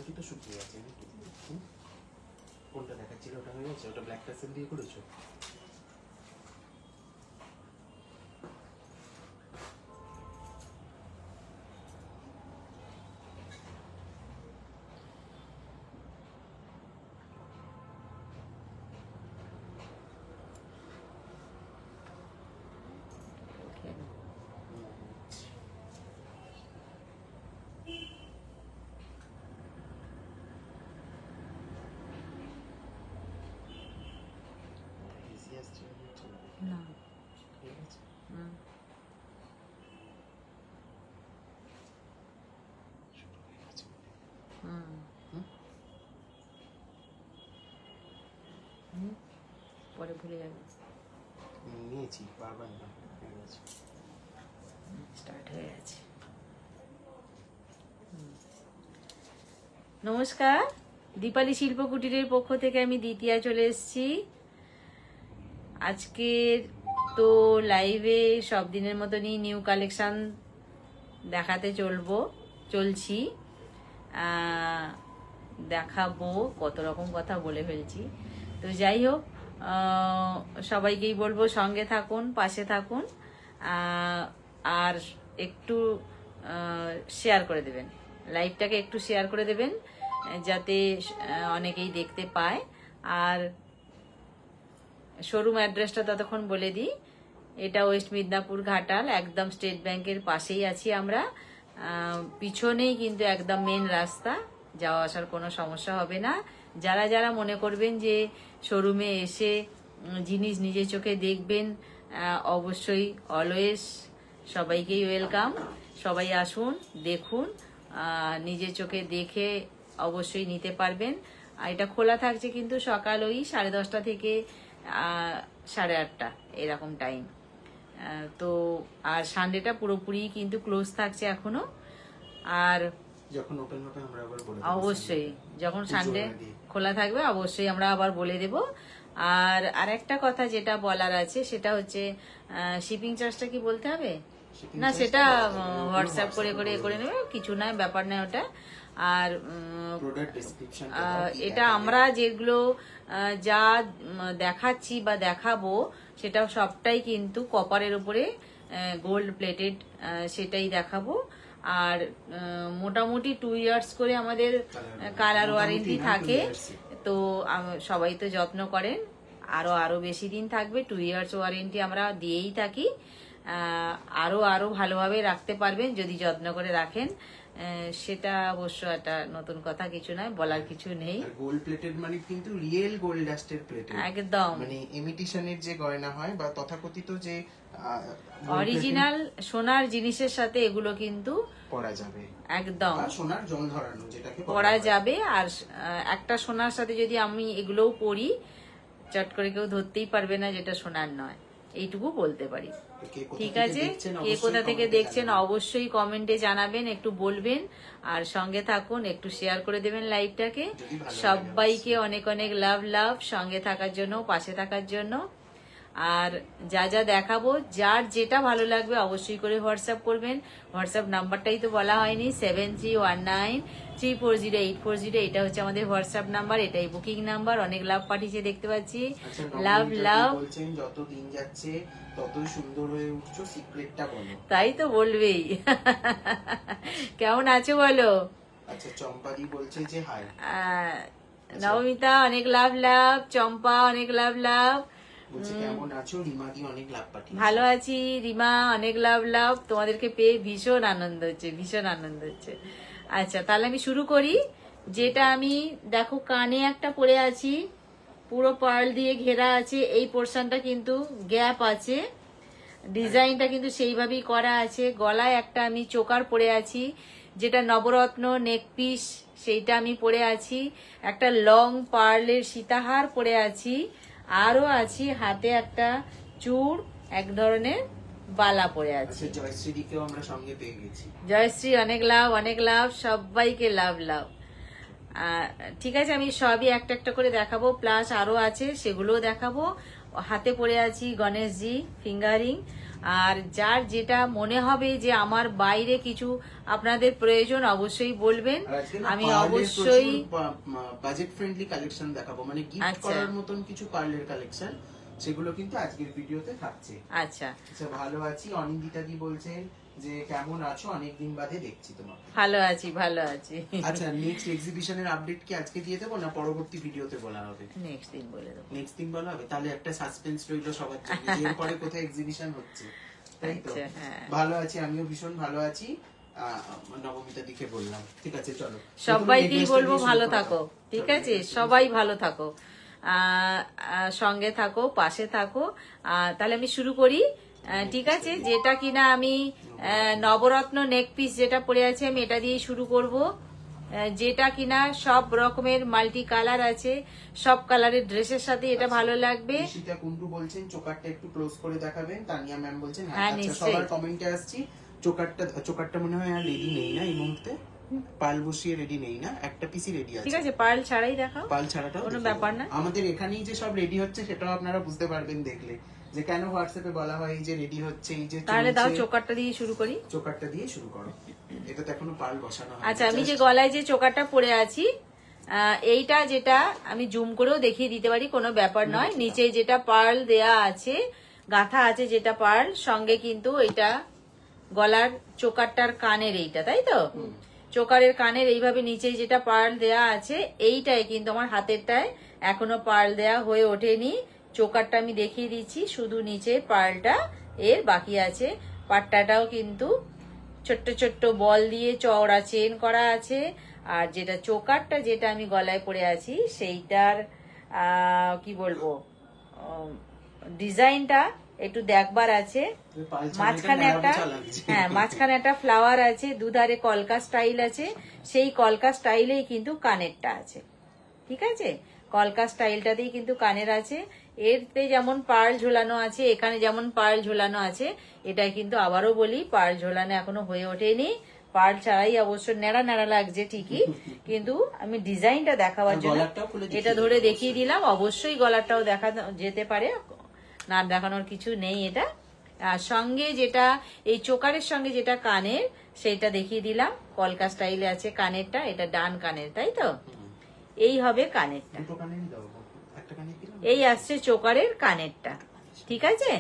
কি তো শুকিয়ে গেছে। কোনটা দেখাচ্ছিল ওটা হয়ে গেছে? ওটা ব্ল্যাক পেসেল দিয়ে করেছো? না পরে ভুলে যাবে। নিয়েছি বারবার না, স্টার্ট হয়ে গেছে। নমস্কার, দীপালি শিল্প কুটিরের পক্ষ থেকে আমি দ্বিতীয়া চলে এসেছি। আজকের তো লাইভে সব দিনের মতনই নিউ কালেকশন দেখাতে চলছি, দেখাবো, কত রকম কথা বলে ফেলছি। তো যাই হোক, সবাইকেই বলবো সঙ্গে থাকুন, পাশে থাকুন, আর একটু শেয়ার করে দেবেন, লাইভটাকে একটু শেয়ার করে দেবেন যাতে অনেকেই দেখতে পায়। আর শোরুম অ্যাড্রেসটা ততক্ষণ বলে দিই, এটা ওয়েস্ট মিদনাপুর ঘাটাল, একদম স্টেট ব্যাংকের পাশেই আছি আমরা। পিছনেই কিন্তু একদম মেন রাস্তা, যাওয়া আসার কোনো সমস্যা হবে না। যারা যারা মনে করবেন যে শোরুমে এসে জিনিস নিজে চোখে দেখবেন, অবশ্যই অলওয়েজ সবাইকেই ওয়েলকাম। সবাই আসুন, দেখুন, নিজের চোখে দেখে অবশ্যই নিতে পারবেন। আর এটা খোলা থাকছে কিন্তু সকাল ওই 10:30 থেকে 8:30 এরকম টাইম। তো আর সানডেটা পুরোপুরি কিন্তু ক্লোজ থাকছে এখনো। আর যখন ওপেন হবে আমরা আবার বলে দেব, অবশ্যই যখন সানডে খোলা থাকবে অবশ্যই আমরা আবার বলে দেব। আর আরেকটা কথা যেটা বলার আছে সেটা হচ্ছে, শিপিং চার্জটা কি বলতে হবে না, সেটা হোয়াটসঅ্যাপ করে নেবে, কিছু নয়, ব্যাপার নয় ওটা। আর এটা আমরা যেগুলো যা দেখাচ্ছি বা দেখাবো সেটা সবটাই কিন্তু কপারের উপরে গোল্ড প্লেটেড, সেটাই দেখাবো। আর মোটামুটি 2 ইয়ার্স করে আমাদের কালার ওয়ারেন্টি থাকে। তো সবাই তো যত্ন করেন, আরো বেশি দিন থাকবে, 2 ইয়ার্স ওয়ারেন্টি আমরা দিয়েই থাকি। আরো ভালোভাবে রাখতে পারবেন যদি যত্ন করে রাখেন, সেটা অবশ্য একটা নতুন কথা কিছু নয়, বলার কিছু নেই। গোল্ড প্লেটেড মানে কিন্তু রিয়েল গোল্ড ডাস্টের প্লেটেড, একদম মানে ইমিটেশনের যে গয়না হয় বা তথাকথিত যে অরিজিনাল সোনার জিনিসের সাথে এগুলো কিন্তু পরা যাবে, একদম সোনার জং ধরানো যেটাকে পরা যাবে। আর একটা সোনার সাথে যদি আমি এগুলোও পরি, চট করে কেউ ধরতেই পারবে না যেটা সোনার নয়, এইটুকু বলতে পারি। ঠিক আছে, কে কোথা থেকে দেখছেন অবশ্যই কমেন্টে জানাবেন, একটু বলবেন, আর সঙ্গে থাকুন, একটু শেয়ার করে দেবেন লাইভটাকে। সবাইকে অনেক অনেক লাভ সঙ্গে থাকার জন্য, পাশে থাকার জন্য। আর যা যা দেখাবো, যার যেটা ভালো লাগবে অবশ্যই করে হোয়াটসঅ্যাপ করবেন। হোয়াটসঅ্যাপ নাম্বারটাই তো বলা হয়নি, 7319340840, এটা হচ্ছে আমাদের হোয়াটসঅ্যাপ নাম্বার, এটাই বুকিং নাম্বার। অনেক লাভ পাঠিয়েছে দেখতে পাচ্ছি, লাভ বলছেন যত দিন যাচ্ছে ততই সুন্দর হয়ে উঠছো, সিক্রেটটা বলো। তাই তো বলবেই। কেমন আছো বলো? আচ্ছা, চম্পাদি বলছে যে হাই। নবমিতা অনেক লাভ, চম্পা অনেক লাভ, কেমন আছো? রিমাদি অনেক লাভ পাঠিয়েছে। ভালো আছি রিমা, অনেক লাভ। তোমাদেরকে পেয়ে ভীষণ আনন্দ হচ্ছে। আচ্ছা, তাহলে আমি শুরু করি। যেটা আমি দেখো কানে একটা পরে আছি, পুরো পার্ল দিয়ে ঘেরা আছে, এই পোর্শনটা কিন্তু গ্যাপ আছে, ডিজাইনটা কিন্তু সেইভাবেই করা আছে। গলায় একটা আমি চোকার পরে আছি, যেটা নবরত্ন নেক পিস, সেইটা আমি পরে আছি। একটা লং পার্লের সীতাহার পরে আছি, আরো আছি হাতে একটা চূড়, এক ধরনের বালা পরে আছি। জয়শ্রীদিকেও আমরা সঙ্গে পেয়ে গেছি। জয়শ্রী অনেক লাভ, সবাইকে লাভ। ঠিক আছে, আমি সবই একটা একটা করে দেখাবো, প্লাস আরো আছে সেগুলোও দেখাবো। হাতে পরে আছি গণেশজি ফিঙ্গারিং। আর যার যেটা মনে হবে যে আমার বাইরে কিছু আপনাদের প্রয়োজন অবশ্যই বলবেন, আমি অবশ্যই বাজেট ফ্রেন্ডলি কালেকশন দেখাবো, মানে গিফট করার মতন কিছু পার্লের কালেকশন, সেগুলো কিন্তু আজকের ভিডিওতে থাকছে। আচ্ছা আচ্ছা, ভালো আছি। অনিন্দিতা দি বলছেন যে কেমন আছো, অনেকদিন বাদে দেখছি তোমাকে। ভালো আছি ভালো আছি। আচ্ছা, নেক্সট এক্সিবিশনের আপডেট কি আজকে দিয়ে দেবো না পরবর্তী ভিডিওতে বলা হবে? নেক্সট দিন বলে দেবো। নেক্সট দিন বলা হবে, তাহলে একটা সাসপেন্স রইলো সবার জন্য যে এরপরে কোথায় এক্সিবিশন হচ্ছে, তাই তো? ভালো আছি, আমিও ভীষণ ভালো আছি। নবমিতা দিকে বললাম, ঠিক আছে চলো সবাইকেই বলবো ভালো থাকো, ঠিক আছে? সবাই ভালো থাকো, সঙ্গে থাকো, পাশে থাকো। তাহলে আমি শুরু করি, ঠিক আছে? যেটা কিনা আমি নবরত্ন নেক পিস যেটা পরে আছে আমি এটা দিয়ে শুরু করব, যেটা কিনা সব রকমের মাল্টি কালার আছে, সব কালারের ড্রেসের সাথে এটা ভালো লাগবে। সীতা কুন্ডু বলছেন চোকারটা একটু ক্লোজ করে দেখাবেন। তানিয়া ম্যাম বলছেন হ্যাঁ নিশ্চয়ই। সবার কমেন্টে আসছি, চোকারটা মনে হয় আর রেডি নেই না এই মুহূর্তে, পাল বসিয়ে রেডি নেই না, একটা পিসি রেডি আছে। ঠিক আছে, পার্ল ছাড়াই দেখাও, পাল ছাড়াটাও কোনো ব্যাপার না। আমাদের এখানেই যে সব রেডি হচ্ছে সেটাও আপনারা বুঝতে পারবেন দেখলে, যে কেন হোয়াটসঅ্যাপে বলা হয় এই যে রেডি হচ্ছে, এই যে তাহলে দাও চোকারটা দিয়ে শুরু করি। চোকারটা দিয়ে শুরু করো, এটা তো এখনো পাল বসানো হয়নি। আচ্ছা, আমি যে গলায় যে চোকারটা পরে আছি এইটা যেটা আমি জুম করেও দেখিয়ে দিতে পারি, কোনো ব্যাপার নয়। নিচে যেটা পার্ল দেয়া আছে, গাঁথা আছে যেটা পার্ল, সঙ্গে কিন্তু এটা গলার চোকারটার কানের এইটা, তাই তো? চোকারের কানের এইভাবে নিচে যেটা পার্ল দেয়া আছে, এইটাই কিন্তু আমার হাতেরটায় এখনো পার্ল দেয়া হয়ে ওঠেনি। চোকারটা আমি দেখিয়ে দিচ্ছি, শুধু নিচে পার্লটা এর বাকি আছে। পাট্টাটাও কিন্তু ছোট্ট ছোট্ট বল দিয়ে চওড়া চেন করা আছে। আর যেটা চোকারটা যেটা আমি গলায় পরে আছি সেইটার কি বলবো, ডিজাইনটা একটু দেখবার আছে। মাঝখানে একটা ফ্লাওয়ার আছে, দুধারে কলকা স্টাইল আছে, সেই কলকা স্টাইলেই কিন্তু কানেরটা আছে, ঠিক আছে? কলকা স্টাইলটাতেই কিন্তু কানের আছে। এরতে যেমন পার্ল ঝোলানো আছে, এখানে যেমন পার্ল ঝোলানো আছে, এটা কিন্তু আবারও বলি পার্ল ঝোলানো এখনো হয়ে ওঠেনি। পার্ল ছাড়াই অবশ্য নেড়া নেড়া লাগছে ঠিকই, কিন্তু আমি ডিজাইনটা দেখাবার জন্য এটা ধরে দেখিয়ে দিলাম। অবশ্যই গলাটাও দেখা যেতে পারে, না দেখানোর কিছু নেই এটা। আর সঙ্গে যেটা এই চোকারের সঙ্গে যেটা কানের, সেইটা দেখিয়ে দিলাম। কলকা স্টাইলে আছে কানেরটা, এটা ডান কানের, তাই তো? এই হবে কানেরটা, এই আসছে চোকারের কানেরটা, ঠিক আছে?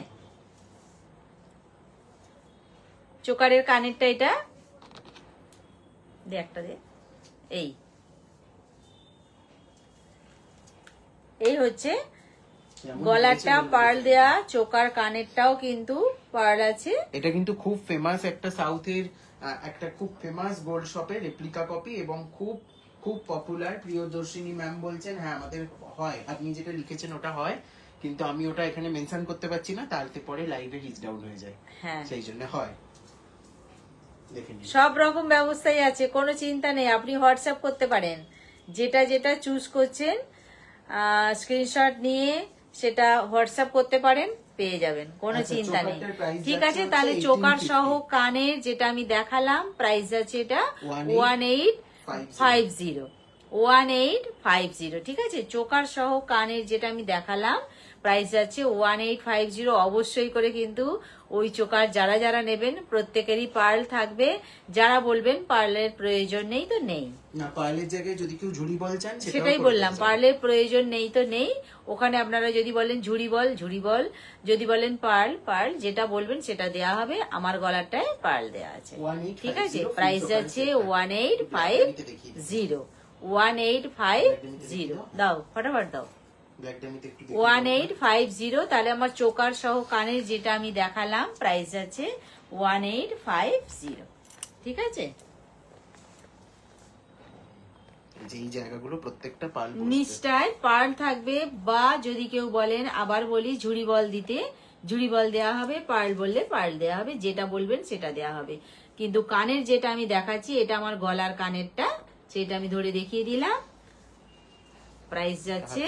চোকারের কানেরটা এটা দে, একটা দে। এই হচ্ছে গলাটা পার্ল দেয়া, চোকার কানেরটাও কিন্তু পার্ল আছে। এটা কিন্তু খুব ফেমাস একটা সাউথের একটা খুব ফেমাস গোল্ড শপের রেপ্লিকা কপি, এবং খুব খুব পপুলার। প্রিয়দর্শিনী ম্যাম বলছেন হ্যাঁ আমাদের হয়, আপনি যেটা লিখেছেন ওটা হয়, কিন্তু আমি ওটা এখানে মেনশন করতে পারছি না, তাহলে পরে লাইভে রিচ ডাউন হয়ে যায়, হ্যাঁ সেই জন্য হয়। সব রকম ব্যবস্থাই আছে, কোনো চিন্তা নেই। আপনি হোয়াটসঅ্যাপ করতে পারেন, যেটা যেটা চুজ করছেন স্ক্রিনশট নিয়ে সেটা হোয়াটসঅ্যাপ করতে পারেন, পেয়ে যাবেন, কোনো চিন্তা নেই, ঠিক আছে? তাহলে চোকার সহ কানের যেটা আমি দেখালাম, প্রাইস আছে এটা 1850, ঠিক আছে? চোকার সহ কানের যেটা আমি দেখালাম প্রাইস আছে 1850। অবশ্যই করে কিন্তু ওই চোকার যারা যারা নেবেন প্রত্যেকেরই পার্ল থাকবে। যারা বলবেন পার্লের প্রয়োজন নেই তো নেই, না পার্লের জায়গায় যদি কেউ ঝুড়ি বল চান সেটাই বললাম, পার্লের প্রয়োজন নেই তো নেই। ওখানে আপনারা যদি বলেন ঝুড়ি বল, যদি বলেন পার্ল, যেটা বলবেন সেটা দেয়া হবে। আমার গলাটায় পার্ল দেয়া আছে, ঠিক আছে? প্রাইস আছে 1850। দাও ফটাফট দাও, 1850। তাহলে আমার চোকার সহ কানের যেটা আমি দেখালাম প্রাইস আছে 1850, ঠিক আছে? যেই জায়গাগুলো প্রত্যেকটা পার্ল নিচটায় পার্ল থাকবে, বা যদি কেউ বলেন আবার বলি ঝুড়ি বল দিতে, ঝুড়ি বল দেওয়া হবে, পার্ল বললে পার্ল দেওয়া হবে, যেটা বলবেন সেটা দেওয়া হবে। কিন্তু কানের যেটা আমি দেখাচ্ছি এটা আমার গলার কানেরটা, সেটা আমি ধরে দেখিয়ে দিলাম। প্রাইস যাচ্ছে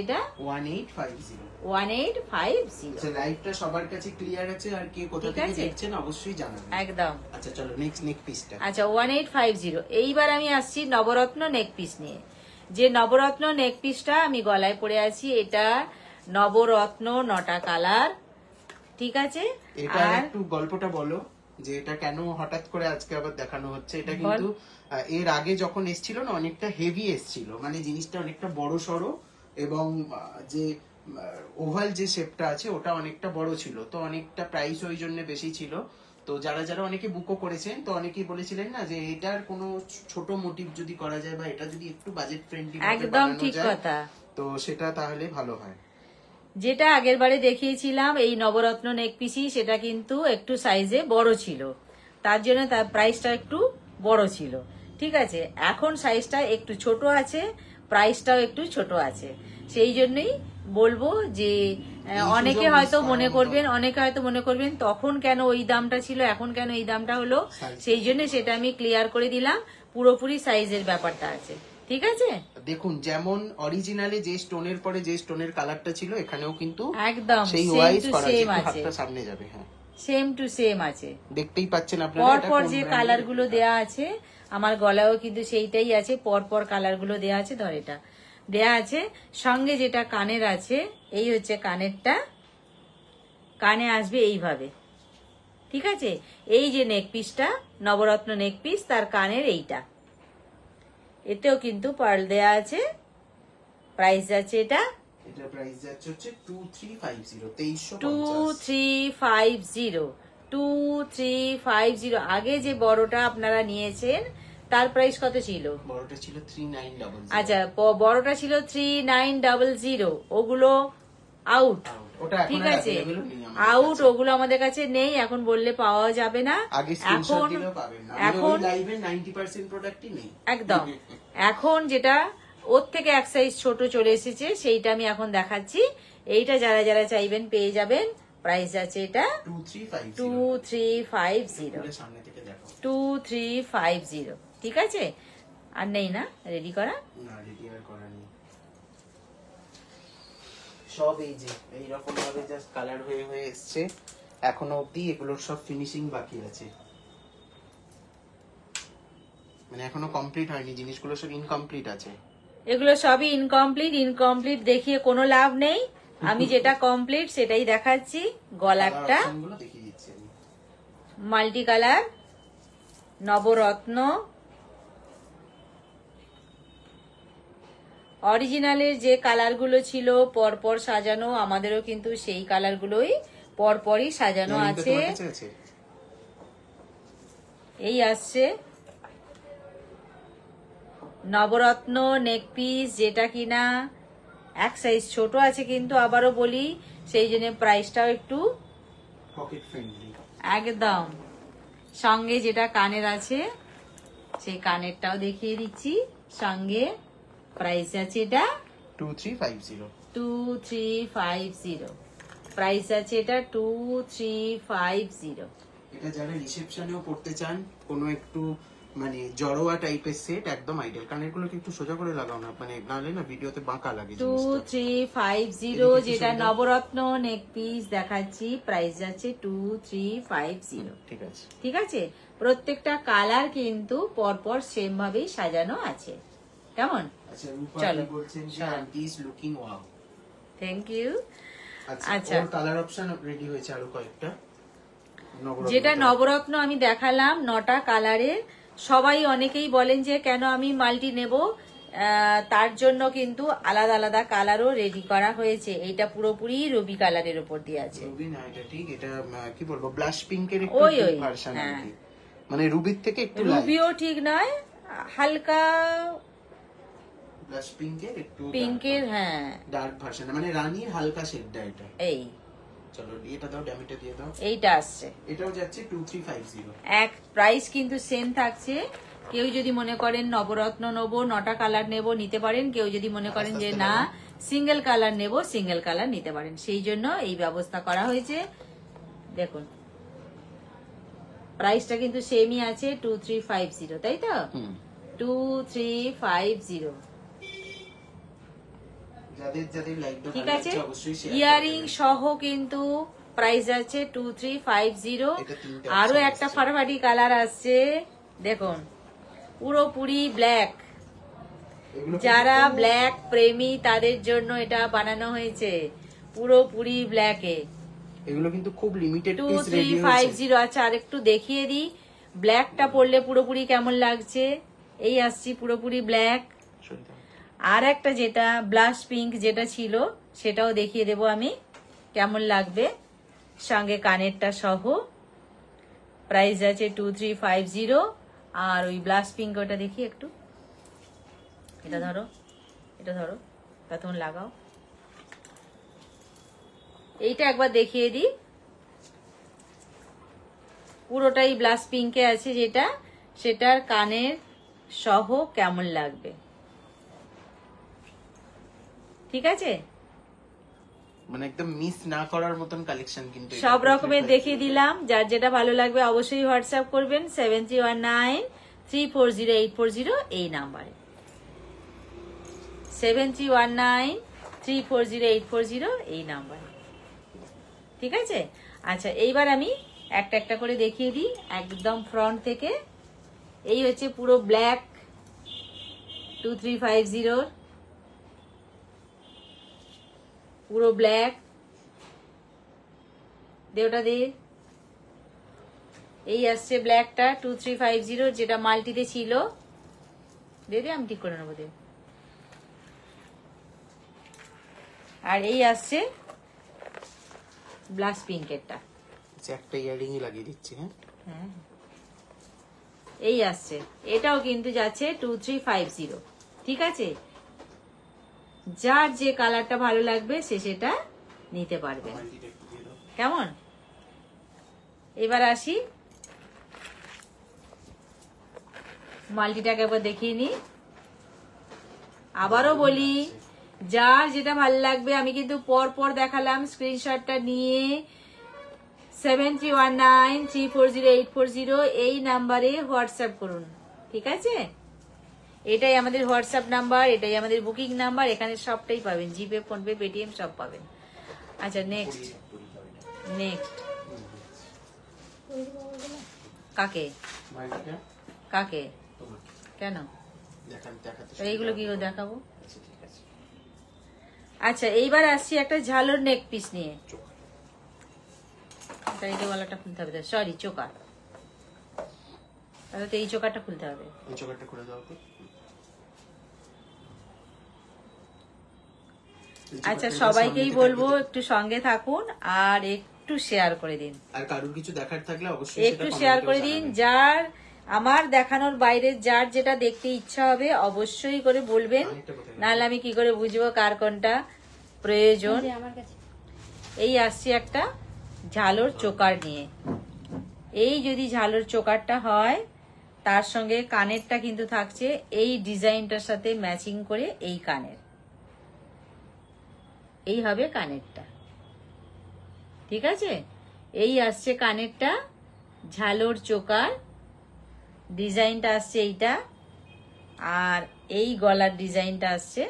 এটা 1850। লাইভটা সবার কাছে ক্লিয়ার আছে? আর কে কোথা থেকে দেখছেন অবশ্যই জানাবেন একদম। আচ্ছা চলো নেক্সট নেক পিসটা। আচ্ছা 1850। এইবার আমি আসছি নবরত্ন নেক পিস নিয়ে। যে নবরত্ন নেক পিসটা আমি গলায় পরে আছি, এটা নবরত্ন 9টা কালার, ঠিক আছে। এটা আর একটু গল্পটা বলো যে এটা কেন হঠাৎ করে আজকে আবার দেখানো হচ্ছে। এটা কিন্তু এর আগে যখন এসছিল না অনেকটা হেভি এসছিল, মানে জিনিসটা অনেকটা বড় সড়ো এবং যে ওভাল যে শেপটা আছে ওটা অনেকটা বড় ছিল, তো অনেকটা প্রাইস ওই জন্য বেশি ছিল। তো যারা যারা অনেকে বুকও করেছেন, তো অনেকেই বলেছিলেন না যে এটার কোনো ছোট মোটিভ যদি করা যায় বা এটা যদি একটু বাজেট ফ্রেন্ডলি একদম ঠিক কথা, তো সেটা তাহলে ভালো হয়। যেটা আগের বারে দেখিয়েছিলাম এই নবরত্ন নেক পিসি, সেটা কিন্তু একটু সাইজে বড় ছিল, তার জন্য তার প্রাইসটা একটু বড় ছিল, ঠিক আছে। এখন সাইজটা একটু ছোট আছে, প্রাইসটাও একটু ছোট আছে, সেই জন্যই বলবো যে অনেকে হয়তো মনে করবেন তখন কেন ওই দামটা ছিল, এখন কেন এই দামটা হলো, সেই জন্য সেটা আমি ক্লিয়ার করে দিলাম, পুরোপুরি সাইজের ব্যাপারটা আছে, ঠিক আছে। দেখুন যেমন অরিজিনালে যে স্টোনের পরে যে স্টোনের কালারটা ছিল এখানেও কিন্তু একদম সেই সেম ওয়াইজ টু করা আছে, সেম একটু আছে, হাতটা সামনে যাবে, হ্যাঁ সেম টু সেম আছে, দেখতেই পাচ্ছেন আপনারা। পরপর যে কালার গুলো দেয়া আছে, আমার গলায়ও কিন্তু সেইটাই আছে, পরপর কালার গুলো দেয়া আছে, ধর এটা দেয়া আছে, সঙ্গে যেটা কানের আছে, এই হচ্ছে কানেরটা, কানে আসবে এইভাবে, ঠিক আছে। এই যে নেক পিসটা নবরত্ন নেক পিস, তার কানের এইটা, এতেও কিন্তু পার্ল দেয়া আছে, প্রাইস আছে এটা এটা প্রাইস যাচ্ছে হচ্ছে 2350, 2350, 2350। আগে যে বড়টা আপনারা নিয়েছেন তার প্রাইস কত ছিল? বড়টা ছিল 3900। আচ্ছা, বড়টা ছিল 3900, ওগুলো আউট, ঠিক আছে, আউট, ওগুলো আমাদের কাছে নেই, এখন বললে পাওয়া যাবে না, এখন লাইভে 90% প্রোডাক্টই নেই একদম। এখন যেটা ওর থেকে এক সাইজ ছোট চলে এসেছে, সেইটা আমি এখন দেখাচ্ছি, এইটা যারা যারা চাইবেন পেয়ে যাবেন, প্রাইস আছে এটা 2350, ঠিক আছে। আর নেই না রেডি করা, সব এই যে এইরকম ভাবে জাস্ট কালার হয়ে হয়ে এসছে, এখনো অবধি এগুলোর সব ফিনিশিং বাকি আছে, মানে এখনো কমপ্লিট হয়নি, জিনিসগুলো সব ইনকমপ্লিট আছে, এগুলো সবই ইনকমপ্লিট দেখিয়ে কোনো লাভ নেই, আমি যেটা কমপ্লিট সেটাই দেখাচ্ছি। গলারটা মাল্টি কালার নবরত্ন, অরিজিনালের যে কালারগুলো ছিল পরপর সাজানো, আমাদেরও কিন্তু সেই কালারগুলোই পরপরই সাজানো আছে, এই আসছে নবরত্ন নেক পিস, যেটা কিনা এক সাইজ ছোট আছে, কিন্তু আবারও বলি সেই জন্য প্রাইসটাও একটু পকেট ফ্রেন্ডলি একদম। সঙ্গে যেটা কানের আছে সেই কানেরটাও দেখিয়ে দিচ্ছি, সঙ্গে প্রাইস আছে এটা 2350, প্রাইস আছে এটা 2350। এটা যারা রিসেপশনেও পড়তে চান, কোনো একটু মানে জড়োয়া টাইপের সেট, একদম আইডিয়াল। কানেরগুলোকে একটু সোজা করে লাগাও না, মানে নালে না ভিডিওতে বাঁকা লাগে। 2350 যেটা নবরত্ন নেক পিস দেখাচ্ছি, প্রাইস আছে 2350, ঠিক আছে, ঠিক আছে। প্রত্যেকটা কালার কিন্তু পরপর সেম ভাবেই সাজানো আছে, কেমন? আচ্ছা, রূপা বলছেন যে aunty is looking wow, thank you. আচ্ছা, ওর কালার অপশন রেডি হয়েছে আরো কয়েকটা, যেটা নবরত্ন আমি দেখালাম 9টা কালারের, সবাই অনেকেই বলেন যে কেন আমি মাল্টি নেব, তার জন্য কিন্তু আলাদা আলাদা কালারও রেডি করা হয়েছে। এইটা পুরোপুরি রবি কালারের উপর দিয়ে আছে, রবি না এটা ঠিক, এটা কি বলবো ব্লাশ পিঙ্কের একটু ভার্সন আর কি, মানে রুবির থেকে একটু রুবিও ঠিক নয়, হালকা ব্লাশ পিঙ্কের একটু পিঙ্কের, হ্যাঁ ডার্ক ভার্সন, মানে রানীর হালকা শেডটা এটা। এই চলো এটা দাও, ড্যামিটা দিয়ে দাও, এইটা আসছে, এটাও যাচ্ছে 2350, এক প্রাইস কিন্তু সেম থাকছে। কেউ যদি মনে করেন নবরত্ন নেবো, 9টা কালার নেবো, নিতে পারেন। কেউ যদি মনে করেন যে না সিঙ্গেল কালার নেবো, সিঙ্গেল কালার নিতে পারেন, সেই জন্য এই ব্যবস্থা করা হয়েছে। দেখুন প্রাইসটা কিন্তু সেমই আছে 2350, তাই তো 2350, ঠিক আছে। ইয়ারিং সহ কিন্তু প্রাইস আছে 2350। আরো একটা ফাটাফাটি কালার আসছে, দেখুন পুরোপুরি ব্ল্যাক, এগুলো যারা ব্ল্যাক প্রেমী তাদের জন্য এটা বানানো হয়েছে, পুরোপুরি ব্ল্যাকে। এগুলো কিন্তু খুব লিমিটেড পিস রেডি হয়েছে। 2350। আচ্ছা আরেকটু দেখিয়ে দিই ব্ল্যাকটা পরলে পুরোপুরি কেমন লাগছে। এই আসছি পুরোপুরি ব্ল্যাক। আর একটা যেটা ব্লাশ পিঙ্ক যেটা ছিল সেটাও দেখিয়ে দেব আমি কেমন লাগবে, সঙ্গে কানেরটা সহ। প্রাইস আছে 2350। আর ওই ব্লাশ পিঙ্ক ওটা দেখি একটু, এটা ধরো, এটা ধরো, তখন লাগাও। এইটা একবার দেখিয়ে দিই, পুরোটাই ব্লাশ পিঙ্কে আছে যেটা, সেটার কানের সহ কেমন লাগবে, ঠিক আছে? মানে একদম মিস না করার মতন কালেকশন কিন্তু সব রকমের দেখিয়ে দিলাম। যার যেটা ভালো লাগবে অবশ্যই হোয়াটসঅ্যাপ করবেন 7319340840 এই নাম্বারে, 7319340840 এই নাম্বারে, ঠিক আছে? আচ্ছা এইবার আমি একটা একটা করে দেখিয়ে দিই একদম ফ্রন্ট থেকে। এই হচ্ছে পুরো ব্ল্যাক 2350, পুরো ব্ল্যাক। দেওটা দে। এই আসছে ব্ল্যাকটা 2350 যেটা মাল্টিতে ছিল। দে আমি ঠিক করে নেবো, দে। আর এই আসছে ব্লাশ পিঙ্কেরটা, একটা ইয়ারিংই লাগিয়ে দিচ্ছি। হ্যাঁ এই আসছে, এটাও কিন্তু যাচ্ছে 2350, ঠিক আছে? যার যে কালারটা ভালো লাগবে সে সেটা নিতে পারবে, কেমন? এবার আসি মাল্টিটাকে একবার দেখিয়ে নি। আবারও বলি যার যেটা ভালো লাগবে, আমি কিন্তু পর পর দেখালাম, স্ক্রিনশটটা নিয়ে 7319340840 এই নাম্বারে হোয়াটসঅ্যাপ করুন, ঠিক আছে? এটাই আমাদের হোয়াটসঅ্যাপ নাম্বার, এটাই আমাদের বুকিং নাম্বার। এখানে সবটাই পাবেন, জিপে, ফোনপে, পেটিএম সব পাবেন। আচ্ছা নেক্সট নেক্সট কাকে কাকে কেন এইগুলো কি দেখাবো? আচ্ছা এইবার আসছি একটা ঝালোর নেক পিস নিয়ে। এই গলাটা খুলতে হবে, সরি চোকার, তাহলে তো এই চোকারটা খুলতে হবে। এই চোকারটা খুলে দাও তো। আচ্ছা সবাইকেই বলবো একটু সঙ্গে থাকুন আর একটু শেয়ার করে দিন, আর কারোর কিছু দেখার থাকলে অবশ্যই একটু শেয়ার করে দিন। যার আমার দেখানোর বাইরে যার যেটা দেখতে ইচ্ছা হবে অবশ্যই করে বলবেন, নাহলে আমি কি করে বুঝবো কার কোনটা প্রয়োজন। এই আসছি একটা ঝালোর চোকার নিয়ে। এই যদি ঝালোর চোকারটা হয় তার সঙ্গে কানেরটা কিন্তু থাকছে এই ডিজাইনটার সাথে ম্যাচিং করে, এই কানের এই হবে কানেরটা, ঠিক আছে? এই আসছে কানেরটা, ঝালোর চোকার ডিজাইনটা আসছে এইটা, আর এই গলার ডিজাইনটা আসছে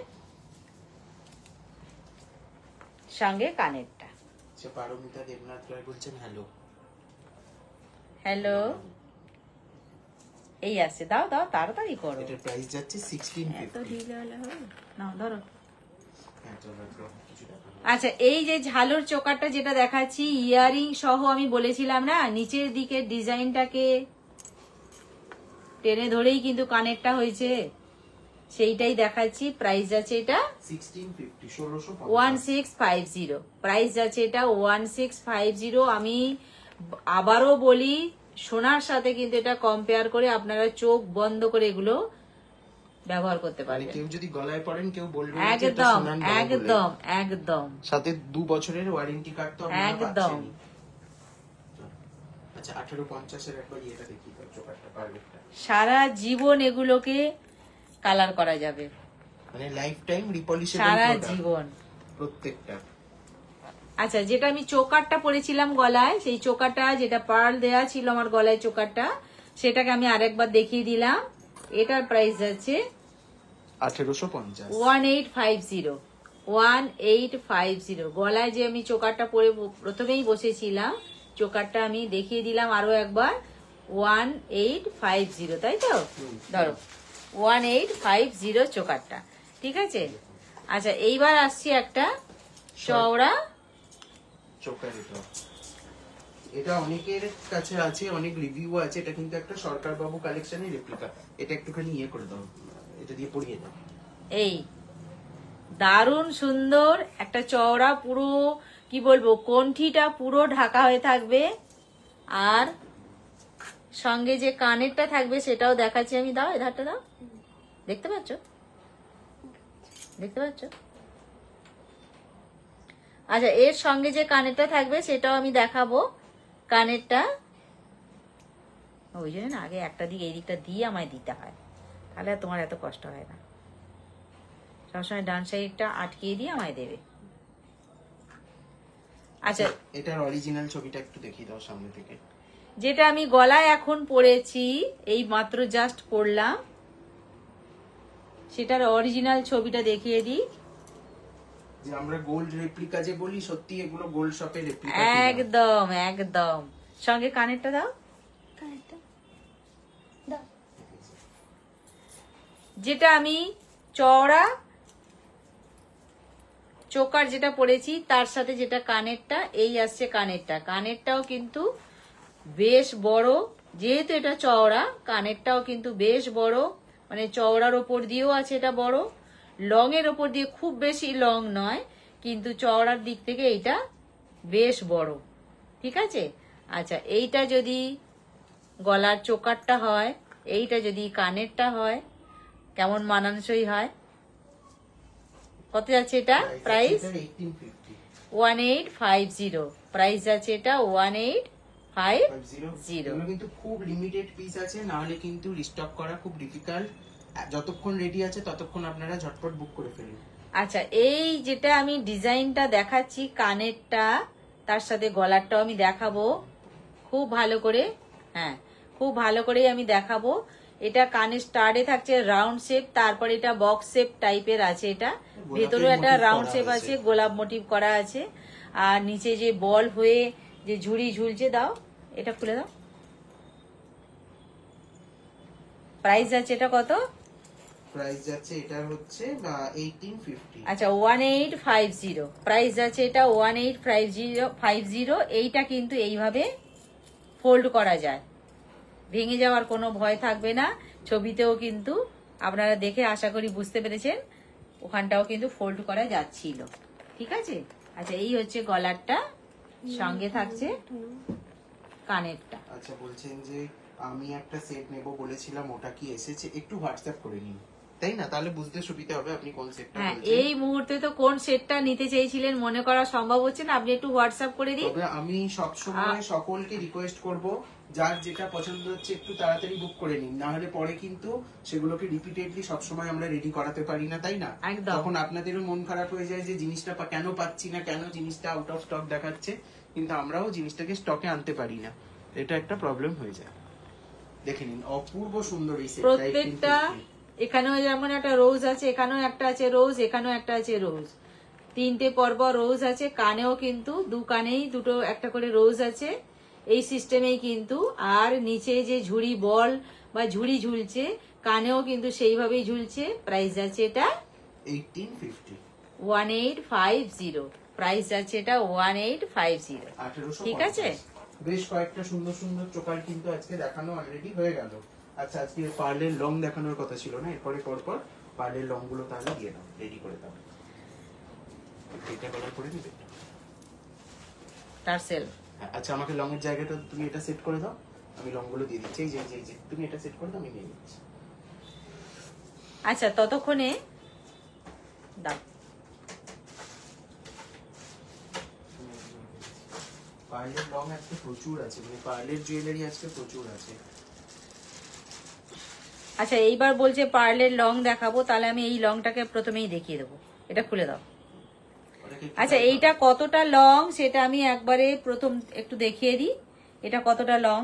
সঙ্গে কানেরটা। পারমিতা দেবনাথ রায় বলছেন হ্যালো। হ্যালো এই আসছে, দাও দাও তাড়াতাড়ি করো। এটার প্রাইস যাচ্ছে 1650। এত ঢিলে হলে হবে না, ধরো। আচ্ছা এই যে ঝালোর চোকারটা যেটা দেখাচ্ছি ইয়ারিং সহ, আমি বলেছিলাম না নিচের দিকে ডিজাইনটাকে টেনে ধরেই কিন্তু কানেরটা হয়েছে, সেইটাই দেখাচ্ছি। প্রাইস আছে এটা 1650, প্রাইস আছে এটা 1650। আমি আবারও বলি সোনার সাথে কিন্তু এটা কম্পেয়ার করে আপনারা চোখ বন্ধ করে এগুলো ব্যবহার করতে পারবেন। কেউ যদি গলায় পড়েন কেউ বলবে একদম একদম একদম, সাথে 2 বছরের ওয়ারেন্টি কার্ড তো আপনারা একদম। পাচ্ছেন। আচ্ছা 1850 এর একবার এটা দেখি তো, চোকারটা পারফেক্ট। সারা জীবন এগুলোকে কালার করা যাবে, মানে লাইফ টাইম রিপলিশেবল সারা জীবন প্রত্যেকটা। আচ্ছা যেটা আমি চোকারটা পরেছিলাম গলায়, সেই চোকারটা যেটা পার্ল দেয়া ছিল আমার গলায় চোকারটা, সেটাকে আমি আরেকবার দেখিয়ে দিলাম। এটার প্রাইস আছে 1850, 1850। গলায় যে আমি চোকারটা পরে প্রথমেই বসেছিলাম, চোকারটা আমি দেখিয়ে দিলাম আরো একবার 1850, তাই তো? ধরো 1850 চোকারটা, ঠিক আছে। আচ্ছা এইবার আসছি একটা চওড়া চোকার। এটা অনেকের কাছে আছে, অনেক রিভিউ আছে। এটা কিন্তু একটা সরকার বাবু কালেকশনের রেপ্লিকা। এটা একটুখানি ইয়ে করে দাও, এটা দিয়ে পরিয়ে দাও। এই দারুণ সুন্দর একটা চওড়া, পুরো কি বলবো, কণ্ঠিটা পুরো ঢাকা হয়ে থাকবে, আর সঙ্গে যে কানেরটা থাকবে সেটাও দেখাচ্ছি আমি। দাও এধারটা দাও, দেখতে পাচ্ছ, দেখতে পাচ্ছ? আচ্ছা এর সঙ্গে যে কানেরটা থাকবে সেটাও আমি দেখাবো। কানেরটা ওই জন্য আগে একটা দিক এই দিকটা দিয়ে আমায় দিতে হয়, তাহলে আর তোমার এত কষ্ট হয় না। সবসময় ডান সাইডটা আটকিয়ে দিয়ে আমায় দেবে। আচ্ছা এটার অরিজিনাল ছবিটা একটু দেখিয়ে দাও সামনে থেকে। যেটা আমি গলায় এখন পরেছি, এই মাত্র জাস্ট পরলাম, সেটার অরিজিনাল ছবিটা দেখিয়ে দিই। যে আমরা গোল্ড রেপ্লিকা যে বলি, সত্যি এগুলো গোল্ড শপের রেপ্লিকা। একদম একদম। সঙ্গে কানেরটা দাও, যেটা আমি চওড়া চোকার যেটা পরেছি তার সাথে যেটা কানেরটা, এই আসছে কানেরটা। কানেরটাও কিন্তু বেশ বড়, যেহেতু এটা চওড়া কানেরটাও কিন্তু বেশ বড়, মানে চওড়ার ওপর দিয়েও আছে এটা বড়, লং এর ওপর দিয়ে খুব বেশি লং নয়, কিন্তু চওড়ার দিক থেকে এইটা বেশ বড়, ঠিক আছে। আচ্ছা এইটা যদি গলার চোকারটা হয়, এইটা যদি কানেরটা হয়, কেমন মানানসই হয়। কত যাচ্ছে এটা প্রাইস? 1850। প্রাইস আছে এটা 1850। এগুলো কিন্তু খুব লিমিটেড পিস আছে, না হলে কিন্তু রিস্টক করা খুব ডিফিকাল্ট। যতক্ষণ রেডি আছে ততক্ষণ আপনারা ঝটপট বুক করে ফেলুন। আচ্ছা এই যেটা আমি ডিজাইনটা দেখাচ্ছি, কানেরটা তার সাথে গলারটাও আমি দেখাবো খুব ভালো করে। হ্যাঁ খুব ভালো করেই আমি দেখাবো। এটা কানের স্টার্টে থাকছে রাউন্ড শেপ, তারপর এটা বক্স শেপ টাইপের আছে, এটা ভেতরেও একটা রাউন্ড শেপ আছে, গোলাপ মোটিভ করা আছে, আর নিচে যে বল হয়ে যে ঝুড়ি ঝুলছে। দাও এটা খুলে দাও। প্রাইস আছে এটা কত? প্রাইস যাচ্ছে এটা হচ্ছে 1850। আচ্ছা 1850 প্রাইস আছে এটা 1850। এইটা কিন্তু এইভাবে ফোল্ড করা যায়, ভেঙে যাওয়ার কোনো ভয় থাকবে না। ছবিতেও কিন্তু আপনারা দেখে আশা করি বুঝতে পেরেছেন, ওখানটাও কিন্তু ফোল্ড করা যাচ্ছিল, ঠিক আছে। আচ্ছা এই হচ্ছে গলারটা, সঙ্গে থাকছে কানেরটা। আচ্ছা বলছেন যে আমি একটা সেট নেব বলেছিলাম, ওটা কি এসেছে? একটু হোয়াটসঅ্যাপ করে নিন, তাই না? তাহলে বুঝতে সুবিধা হবে আপনি কোন সেটটা হ্যাঁ বলছেন। এই মুহূর্তে তো কোন সেটটা নিতে চাইছিলেন মনে করা সম্ভব হচ্ছে না, আপনি একটু হোয়াটসঅ্যাপ করে দিন। তবে আমি সবসময় সকলকে রিকোয়েস্ট করব, যার যেটা পছন্দ হচ্ছে একটু তাড়াতাড়ি বুক করে নিন, না হলে পরে কিন্তু সেগুলোকে রিপিটেডলি সবসময় আমরা রেডি করাতে পারি না, তাই না? তখন আপনাদেরও মন খারাপ হয়ে যায় যে জিনিসটা কেন পাচ্ছি না, কেন জিনিসটা আউট অফ স্টক দেখাচ্ছে, কিন্তু আমরাও জিনিসটাকে স্টকে আনতে পারি না, এটা একটা প্রবলেম হয়ে যায়। দেখে নিন অপূর্ব সুন্দর এই সেটটা। প্রত্যেকটা এখানেও যেমন একটা রোজ আছে, এখানেও একটা আছে রোজ, এখানেও একটা আছে রোজ, তিনটে পর্ব রোজ আছে। কানেও কিন্তু দু কানেই দুটো একটা করে রোজ আছে, এই সিস্টেমেই কিন্তু। আর নিচে যে ঝুড়ি বল বা ঝুড়ি ঝুলছে, কানেও কিন্তু সেইভাবেই ঝুলছে। প্রাইস আছে এটা 1850। 1850 প্রাইস আছে এটা 1850, ঠিক আছে। বেশ কয়েকটা সুন্দর সুন্দর চোকার কিন্তু আজকে দেখানো অলরেডি হয়ে গেল। আচ্ছা আজকে পার্লের লং দেখানোর কথা ছিল না, এরপরে পরপর পার্লের লং গুলো তাহলে দিয়ে দাও, রেডি করে দাও। এটা কালার করে নিবে টার্সেল। আচ্ছা আমাকে লং এর জায়গাটা তুমি এটা সেট করে দাও, আমি লং গুলো দিয়ে দিচ্ছি। এই যে তুমি এটা সেট করে দাও, আমি নিয়ে নিচ্ছি। আচ্ছা ততক্ষণে দাও। পার্লের লং আজকে প্রচুর আছে, মানে পার্লের জুয়েলারি আজকে প্রচুর আছে। আচ্ছা এইবার বলছে পার্লের লং দেখাবো, তাহলে আমি এই লংটাকে প্রথমেই দেখিয়ে দেবো। এটা খুলে দাও। আচ্ছা এইটা কতটা লং সেটা আমি একবারে প্রথম একটু দেখিয়ে দিই। এটা কতটা লং,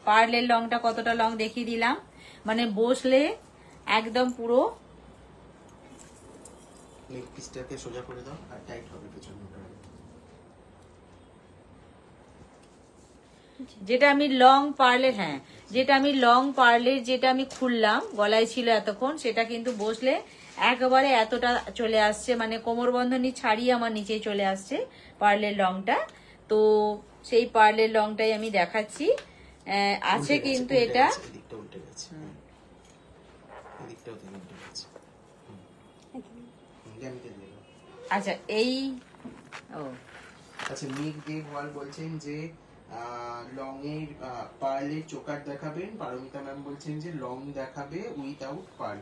পার্লের লংটা কতটা লং দেখিয়ে দিলাম। মানে বসলে একদম পুরো নেক পিসটাকে সোজা করে দাও আর টাইট হবে পেছনটা। যেটা আমি লং পার্লের, হ্যাঁ যেটা আমি লং পার্লের যেটা আমি খুললাম গলায় ছিল এতক্ষণ, সেটা কিন্তু বসলে একেবারে এতটা চলে আসছে, মানে কোমর বন্ধনী ছাড়িয়ে আমার নিচে চলে আসছে পার্লের লংটা। তো সেই পার্লের লংটাই আমি দেখাচ্ছি। আছে কিন্তু এটা আচ্ছা এই ও আচ্ছা মেঘ দেবওয়াল বলছেন যে লং এর পার্লের চোকার দেখাবেন। পারমিতা ম্যাম বলছেন যে লং দেখাবে উইদাউট পার্ল,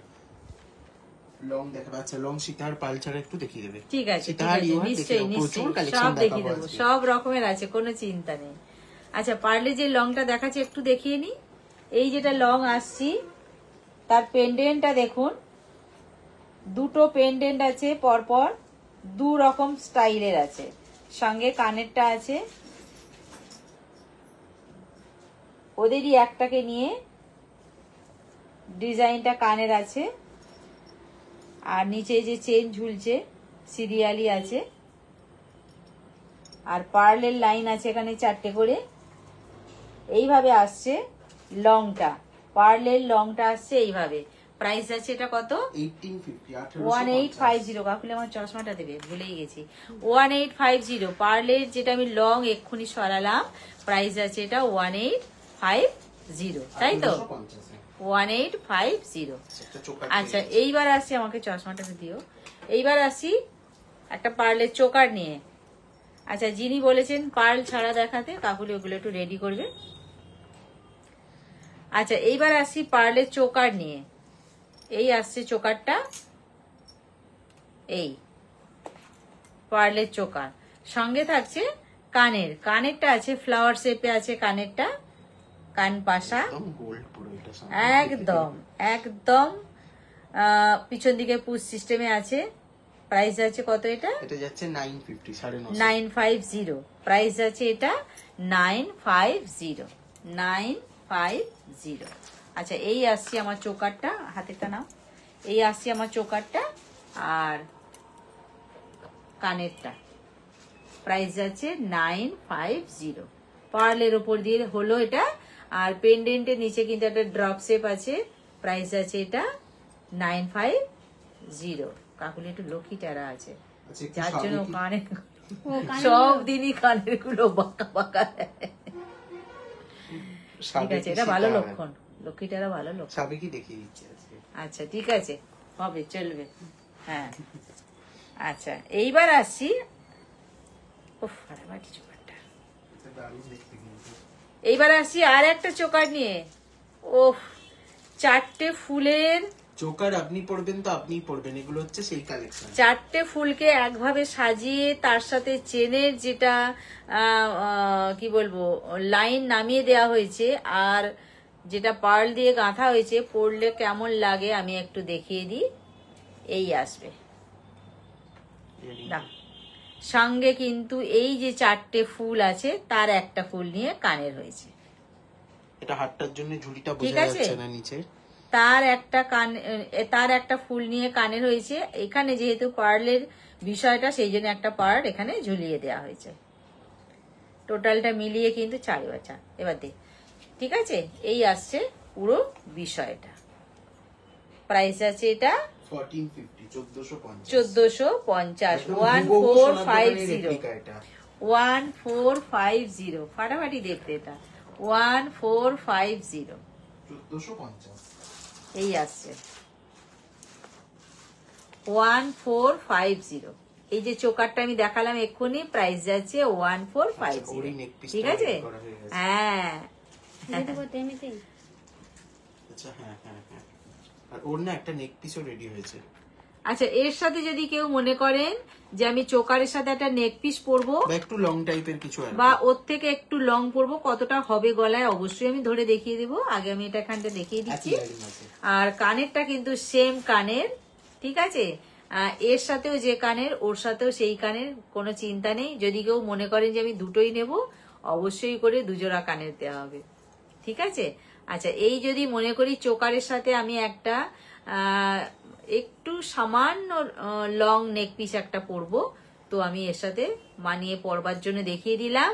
লং দেখাবে। আচ্ছা লং সীতার পার্ল ছাড়া একটু দেখিয়ে দেবে। ঠিক আছে নিশ্চয়ই নিশ্চয়ই সব দেখিয়ে দেবো, সব রকমের আছে, কোনো চিন্তা নেই। আচ্ছা পার্লে যে লংটা দেখাচ্ছি একটু দেখিয়ে নি। এই যেটা লং আসছি তার পেন্ডেন্টটা দেখুন, দুটো পেন্ডেন্ট আছে পরপর, দু রকম স্টাইলের আছে, সঙ্গে কানেরটা আছে, ওদেরই একটাকে নিয়ে ডিজাইনটা কানের আছে, আর নিচে যে চেন ঝুলছে সিরিয়ালি আছে, আর পার্লের লাইন আছে এখানে 4টে করে। এইভাবে আসছে লংটা, পার্লের লংটা আসছে এইভাবে। প্রাইস আছে এটা কত? 1850। কাকুলে আমার চশমাটা দেবে, ভুলেই গেছি। 1850 পার্লের যেটা আমি লং এক্ষুনি সরালাম, প্রাইস আছে এটা 1850, তাই তো? 1850। আচ্ছা এইবার আসছি, আমাকে চশমাটা দিও। এইবার আসি একটা পার্লের চোকার নিয়ে। আচ্ছা যিনি বলেছেন পার্ল ছাড়া দেখাতে, কাকুলি ওগুলো একটু রেডি করবে। আচ্ছা এইবার আসি পার্লের চোকার নিয়ে। এই আসছে চোকারটা, এই পার্লের চোকার, সঙ্গে থাকছে কানের, কানেরটা আছে ফ্লাওয়ার শেপে আছে কানেরটা, কান পাশা একদম একদম পিছন দিকে পুশ সিস্টেমে আছে। প্রাইস আছে কত এটা? এটা যাচ্ছে 950, 950। প্রাইস আছে এটা 950। আচ্ছা এই আসছি আমার চোকারটা, হাতেটা নাও। এই আসছি আমার চোকারটা আর কানেরটা, প্রাইস আছে 950। পার্লের উপর দিয়ে হলো এটা, আর পেন্ডেন্টের নিচে কিন্তু একটা ড্রপ শেপ আছে। প্রাইস আছে এটা 950। কাকুলি একটু লক্ষ্মী টেরা আছে, যার জন্য কানে সব দিনই কানের গুলো বাঁকা বাঁকা। ঠিক আছে, এটা ভালো লক্ষণ, লক্ষ্মী টেরা ভালো লক্ষণ। আচ্ছা ঠিক আছে, হবে, চলবে। হ্যাঁ আচ্ছা এইবার আসছি, এইবার আসছি আর একটা চোকার নিয়ে। ওহ 4টে ফুলের চোকার আপনি পড়বেন তো আপনি পড়বেন, এগুলো হচ্ছে সেই কালেকশন। 4টে ফুলকে একভাবে সাজিয়ে তার সাথে চেনের যেটা কি বলবো লাইন নামিয়ে দেওয়া হয়েছে, আর যেটা পার্ল দিয়ে গাঁথা হয়েছে, পরলে কেমন লাগে আমি একটু দেখিয়ে দিই। এই আসবে সঙ্গে কিন্তু এই যে 4টে ফুল আছে তার একটা ফুল নিয়ে কানের হয়েছে। এটা হাতটার জন্য ঝুলিটা বোঝা যাচ্ছে না নিচে, তার একটা ফুল নিয়ে কানের হয়েছে। এখানে যেহেতু পার্লের বিষয়টা, সেই জন্য একটা পার্ল এখানে ঝুলিয়ে দেওয়া হয়েছে। টোটালটা মিলিয়ে কিন্তু 4 বাচ্চা। এবার দেখ, ঠিক আছে, এই আসছে পুরো বিষয়টা। প্রাইস আছে এটা 1450। 1450 ফাটাফাটি দেখতে এটা 1450 এই আসছে 1450। এই যে চোকারটা আমি দেখালাম এক্ষুনি, প্রাইস যাচ্ছে 1450। ঠিক আছে, হ্যাঁ আচ্ছা এর সাথে যদি কেউ মনে করেন যে আমি চোকারের সাথে একটা নেক পিস পরবো বা একটু লং টাইপের কিছু, বা ওর থেকে একটু লং পরবো, কতটা হবে গলায় অবশ্যই আমি ধরে দেখিয়ে দেবো। আগে আমি এটা এখানটা দেখিয়ে দিচ্ছি। আর কানেরটা কিন্তু সেম কানের, ঠিক আছে, এর সাথেও যে কানের ওর সাথেও সেই কানের, কোনো চিন্তা নেই। যদি কেউ মনে করেন যে আমি দুটোই নেব, অবশ্যই করে 2 জোড়া কানের দেওয়া হবে, ঠিক আছে। আচ্ছা এই যদি মনে করি চোকারের সাথে আমি একটা একটু সামান্য লং নেক পিস একটা পরবো, তো আমি এর সাথে মানিয়ে পরবার জন্য দেখিয়ে দিলাম।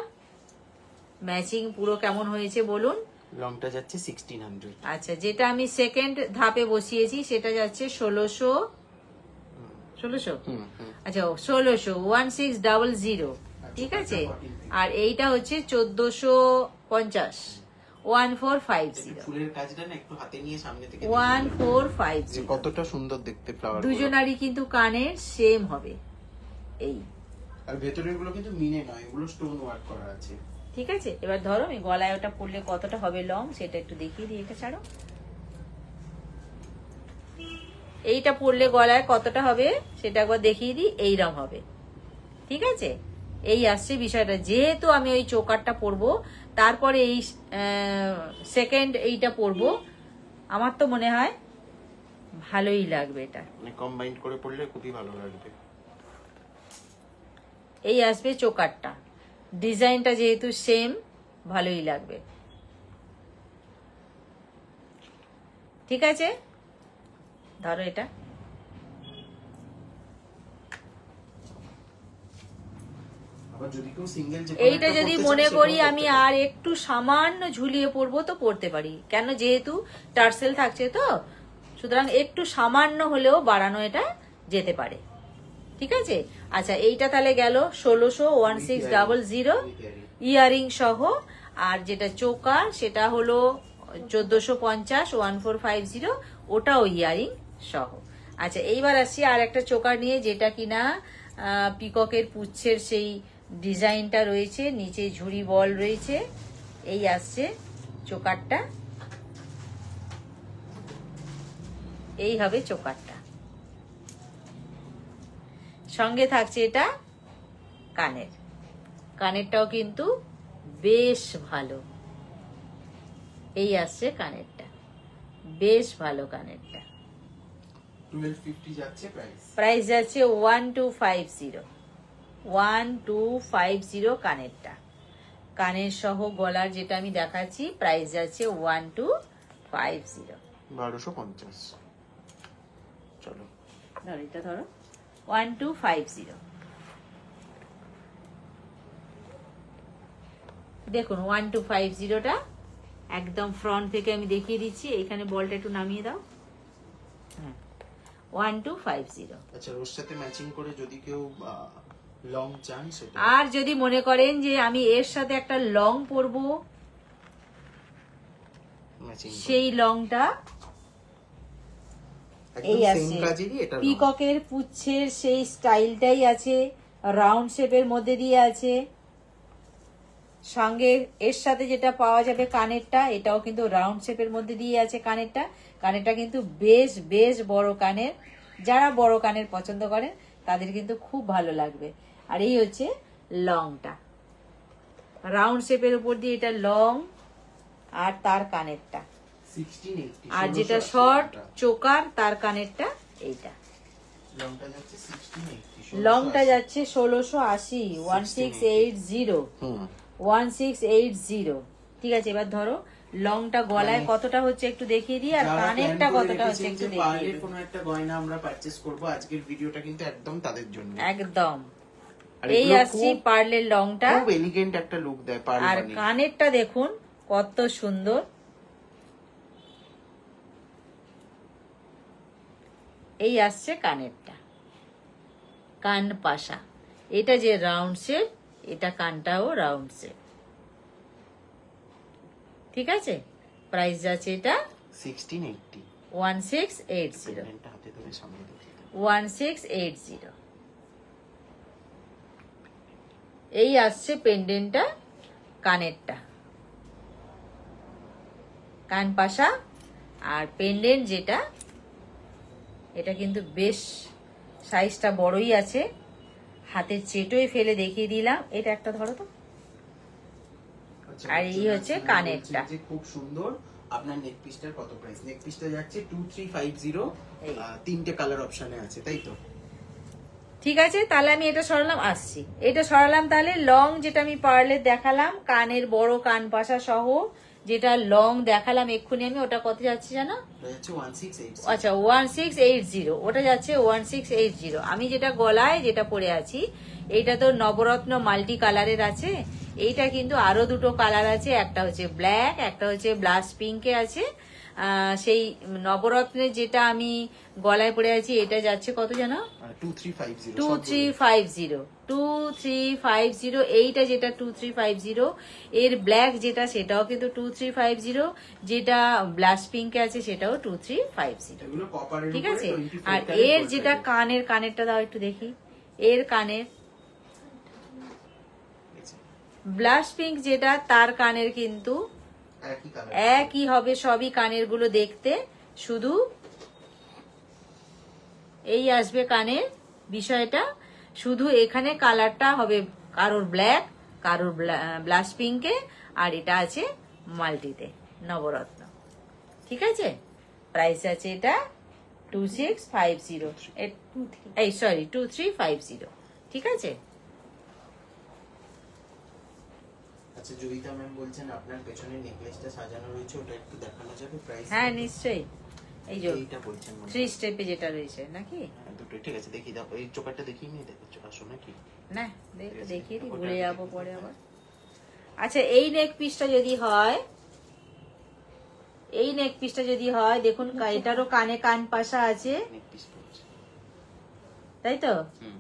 ম্যাচিং পুরো কেমন হয়েছে বলুন। লংটা যাচ্ছে 1600। আচ্ছা, যেটা আমি সেকেন্ড ধাপে বসিয়েছি সেটা যাচ্ছে 1600। আচ্ছা 1600 1600, ঠিক আছে। আর এইটা হচ্ছে 1450 1450। ফুলের কাজটা না একটু হাতে নিয়ে সামনে থেকে 1450। কতটা সুন্দর দেখতে ফ্লাওয়ার। দুজনারই কিন্তু কানের সেম হবে এই। আর ভেতরের গুলো কিন্তু মিনে নয়, এগুলো স্টোন ওয়ার্ক করা আছে। ঠিক আছে, এবার ধরো আমি গলায় ওটা পরলে কতটা হবে লং সেটা একটু দেখিয়ে দিই। এটা ছাড়ো, এইটা পরলে গলায় কতটা হবে সেটা একবার দেখিয়ে দিই। এইরকম হবে, ঠিক আছে। এই আসছে বিষয়টা। যেহেতু আমি ওই চোকারটা পরবো, তারপরে এই সেকেন্ড এইটা পরবো, আমার তো মনে হয় ভালোই লাগবে। এটা মানে কম্বাইন করে পরলে খুবই ভালো লাগবে। এই আসবে চোকারটা, ডিজাইনটা যেহেতু সেম, ভালোই লাগবে। ঠিক আছে, ধরো এটা। এইটা যদি মনে করি আমি আর একটু সামান্য ঝুলিয়ে পরবো তো পরতে পারি, কেন যেহেতু টার্সেল থাকছে তো, সুতরাং একটু সামান্য হলেও বাড়ানো এটা যেতে পারে। ঠিক আছে, আচ্ছা এইটা তাহলে গেল 1600 1600 ইয়ারিং সহ। আর যেটা চোকার সেটা হলো 1450 1450, ওটাও ইয়ারিং সহ। আচ্ছা এইবার আসছি আর একটা চোকার নিয়ে, যেটা কিনা পিককের পুচ্ছের সেই ডিজাইনটা রয়েছে, নিচে ঝুড়ি বল রয়েছে। এই আসছে চোকারটা, এই হবে চোকারটা। সঙ্গে থাকছে এটা কানের, কানেরটাও কিন্তু বেশ ভালো। এই আসছে কানেরটা, বেশ ভালো কানেরটা। 1250 যাচ্ছে প্রাইস। প্রাইস যাচ্ছে 1250 1250 কানেরটা। কানের সহ গলার যেটা আমি দেখাচ্ছি প্রাইস যাচ্ছে 1250 1250। চলো ধরো এটা, ধরো 1250। দেখুন 1250টা একদম ফ্রন্ট থেকে আমি দেখিয়ে দিচ্ছি। এখানে বলটা একটু নামিয়ে দাও। হ্যাঁ 1250। আচ্ছা, ওর সাথে ম্যাচিং করে যদি কেউ লং চান সেটা। আর যদি মনে করেন যে আমি এর সাথে একটা লং পরবো, সেই লংটা এই আছে। পিককের পুচ্ছের সেই স্টাইলটাই আছে, রাউন্ড শেপের মধ্যে দিয়ে আছে। সঙ্গে এর সাথে যেটা পাওয়া যাবে কানেরটা, এটাও কিন্তু রাউন্ড শেপের মধ্যে দিয়ে আছে কানেরটা। কানেরটা কিন্তু বেশ বেশ বড় কানের, যারা বড় কানের পছন্দ করেন তাদের কিন্তু খুব ভালো লাগবে। আর এই হচ্ছে লংটা, রাউন্ড শেপের উপর দিয়ে এটা লং, আর তার কানেরটা। আর যেটা শর্ট চোকার তার কানেরটা এইটা। লংটা যাচ্ছে 1680 1680 1680। ঠিক আছে, এবার ধরো লংটা গলায় কতটা হচ্ছে একটু দেখিয়ে দিই, আর কানেরটা কতটা হচ্ছে একটু দেখিয়ে দিই। কোনো একটা গয়না আমরা পারচেজ করব, আজকের ভিডিওটা কিন্তু একদম তাদের জন্য। একদম এই আসছে পার্লের লংটা, খুব এলিগেন্ট একটা লুক দেয় পার্ল। আর কানেরটা দেখুন কত সুন্দর। এই আসছে কানেরটা, কান পাশা। এটা যে রাউন্ড শেপ, এটা কানটাও রাউন্ড শেপ। ঠিক আছে, প্রাইস যাচ্ছে এটা 1680 1680 1680। এই আসছে পেন্ডেন্টটা, কানেরটা, কান পাশা। আর পেন্ডেন্ট যেটা, এটা কিন্তু বেশ সাইজটা বড়ই আছে। হাতের চেটোই ফেলে দেখিয়ে দিলাম। এটা একটা ধরো তো। আর এই হচ্ছে কানেরটা, খুব সুন্দর। আপনার নেক পিসটার কত প্রাইস? নেক পিসটা যাচ্ছে 2350। তিনটে কালার অপশনে আছে, তাই তো? ঠিক আছে, তাহলে আমি এটা সরালাম, আসছি এটা সরালাম। তাহলে লং যেটা আমি পার্লে দেখালাম, কানের বড় কান পাশা সহ যেটা লং দেখালাম এক্ষুনি আমি, ওটা কত যাচ্ছে জানো? এটা হচ্ছে 1680। আচ্ছা 1680, ওটা যাচ্ছে 1680। আমি যেটা গলায় যেটা পরে আছি এইটা তো নবরত্ন মাল্টি কালারের আছে। এইটা কিন্তু আরো দুটো কালার আছে, একটা হচ্ছে ব্ল্যাক, একটা হচ্ছে ব্লাশ পিঙ্কে আছে। সেই নবরত্নের যেটা আমি গলায় পরে আছি এটা যাচ্ছে কত জানো? 2350। 2350। এইটা যেটা 2350, এর ব্ল্যাক যেটা সেটাও কিন্তু 2350, যেটা ব্লাশ পিঙ্কে আছে সেটাও 2350। এগুলো কপারের ঠিক উপরে আছে। 24 আর ক্যারেট এর gold যেটা থাকে। কানেরটা দাও একটু দেখি। এর কানের এই যে, ব্লাশ পিঙ্ক যেটা, তার কানের কিন্তু একই কালার। একই হবে সবই কানের গুলো দেখতে, শুধু এই আসবে কানের বিষয়টা, শুধু এখানে কালারটা হবে কারোর ব্ল্যাক, কারোর ব্লাশ পিঙ্কে, আর এটা আছে মাল্টিতে নবরত্ন। ঠিক আছে, প্রাইস আছে এটা 2650, এই সরি 2350। ঠিক আছে। আচ্ছা জয়িতা ম্যাম বলছেন আপনার পেছনে নেকলেসটা সাজানো রয়েছে, ওটা একটু দেখানো যাবে প্রাইস? হ্যাঁ নিশ্চয়ই, এই যে এইটা বলছেন মনে 3 স্টেপে যেটা রয়েছে নাকি? হয়। দুটো ঠিক আছে, দেখিয়ে দাও। এই চোকারটা দেখিয়ে নিয়ে দেখো, আসো নাকি? না দেখিয়ে দিই, ওটা ভুলে যাবো দেখিয়ে পরে দাও। আবার। আচ্ছা এই নেক পিসটা যদি হয়, এই নেক পিসটা যদি হয়, দেখুন এটারও কানে কান পাশা আছে, নেক পিস পড়ছে। তাই তো? হুম,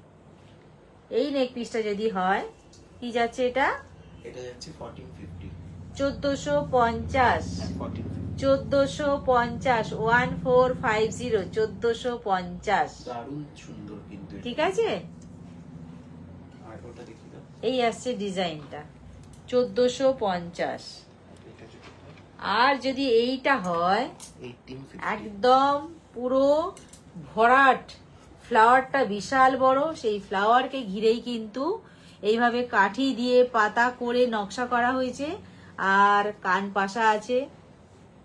এই নেক পিসটা যদি হয় কি যাচ্ছে এটা? এটা যাচ্ছে 1450। 1450। 1450, 1450, 1450। দারুণ সুন্দর কিন্তু এটা। ঠিক আছে। আর ওটা দেখিয়ে দাও। এই আসছে ডিজাইনটা 1450। এটা যদি হয় আর যদি এইটা হয় 1850। একদম পুরো ভরাট, ফ্লাওয়ারটা বিশাল বড়, সেই ফ্লাওয়ারকে ঘিরেই কিন্তু এইভাবে কাঠি দিয়ে পাতা করে নকশা করা হয়েছে। আর কান পাশা আছে,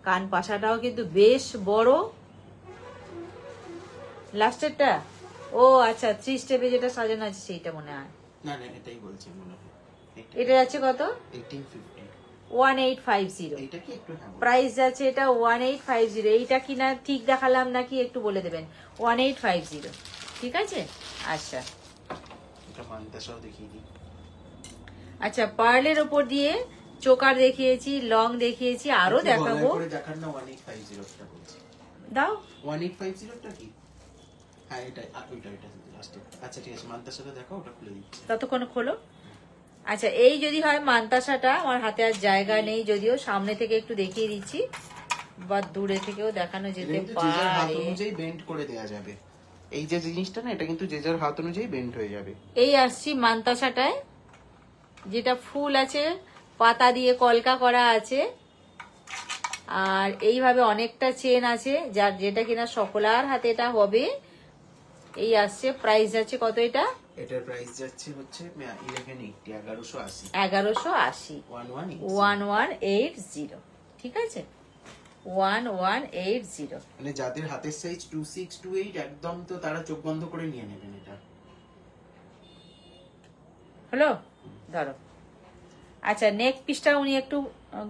কান পাশাটাও কিন্তু বেশ বড়। লাস্টেরটা ও আচ্ছা 3 স্টেপে যেটা সাজানো আছে সেইটা মনে হয়। না না, এটাই বলছি মনে হয়। এটা যাচ্ছে কত? 1850। 1850। এইটা কি একটু হ্যাঁ বলো। প্রাইস যাচ্ছে এটা 1850। এইটা কিনা ঠিক দেখালাম নাকি একটু বলে দেবেন? 1850। ঠিক আছে। আচ্ছা এটা মানতাসাও দেখিয়ে দিই। আচ্ছা, পার্লের ওপর দিয়ে চোকার দেখিয়েছি, লং দেখিয়েছি, আরো একটু দেখাবো। গলায় করে দেখান না 1850 টা বলছি। দাও 1850 টা কি? হ্যাঁ এটা ওইটা লাস্টে। আচ্ছা ঠিক আছে, মানতাসাটা দেখো, ওটা খুলে দিচ্ছি। ততক্ষণ খোলো। আচ্ছা এই যদি হয় মান্তাসাটা, আমার হাতে আর জায়গা নেই, যদিও সামনে থেকে একটু দেখিয়ে দিচ্ছি, বা দূরে থেকেও দেখানো এটা যেতে কিন্তু যে যার হাত পারে। অনুযায়ী বেন্ড করে দেয়া যাবে। এই যে জিনিসটা না, এটা কিন্তু যে যার হাত অনুযায়ী বেন্ড হয়ে যাবে। এই আসছি মান্তাসাটায়, যেটা ফুল আছে, পাতা দিয়ে কলকা করা আছে, আর এইভাবে অনেকটা চেন আছে, যার যেটা কিনা সকলার হাতে এটা হবে। এই আসছে, প্রাইস যাচ্ছে কত এটা? এটার প্রাইস যাচ্ছে হচ্ছে 1180, 1180। 1180। 1180। ঠিক আছে, 1180। মানে যাদের হাতের সাইজ 2628 একদম, তো তারা চোখ বন্ধ করে নিয়ে নেবেন এটা। হলো, ধরো। আচ্ছা নেক পিসটা উনি একটু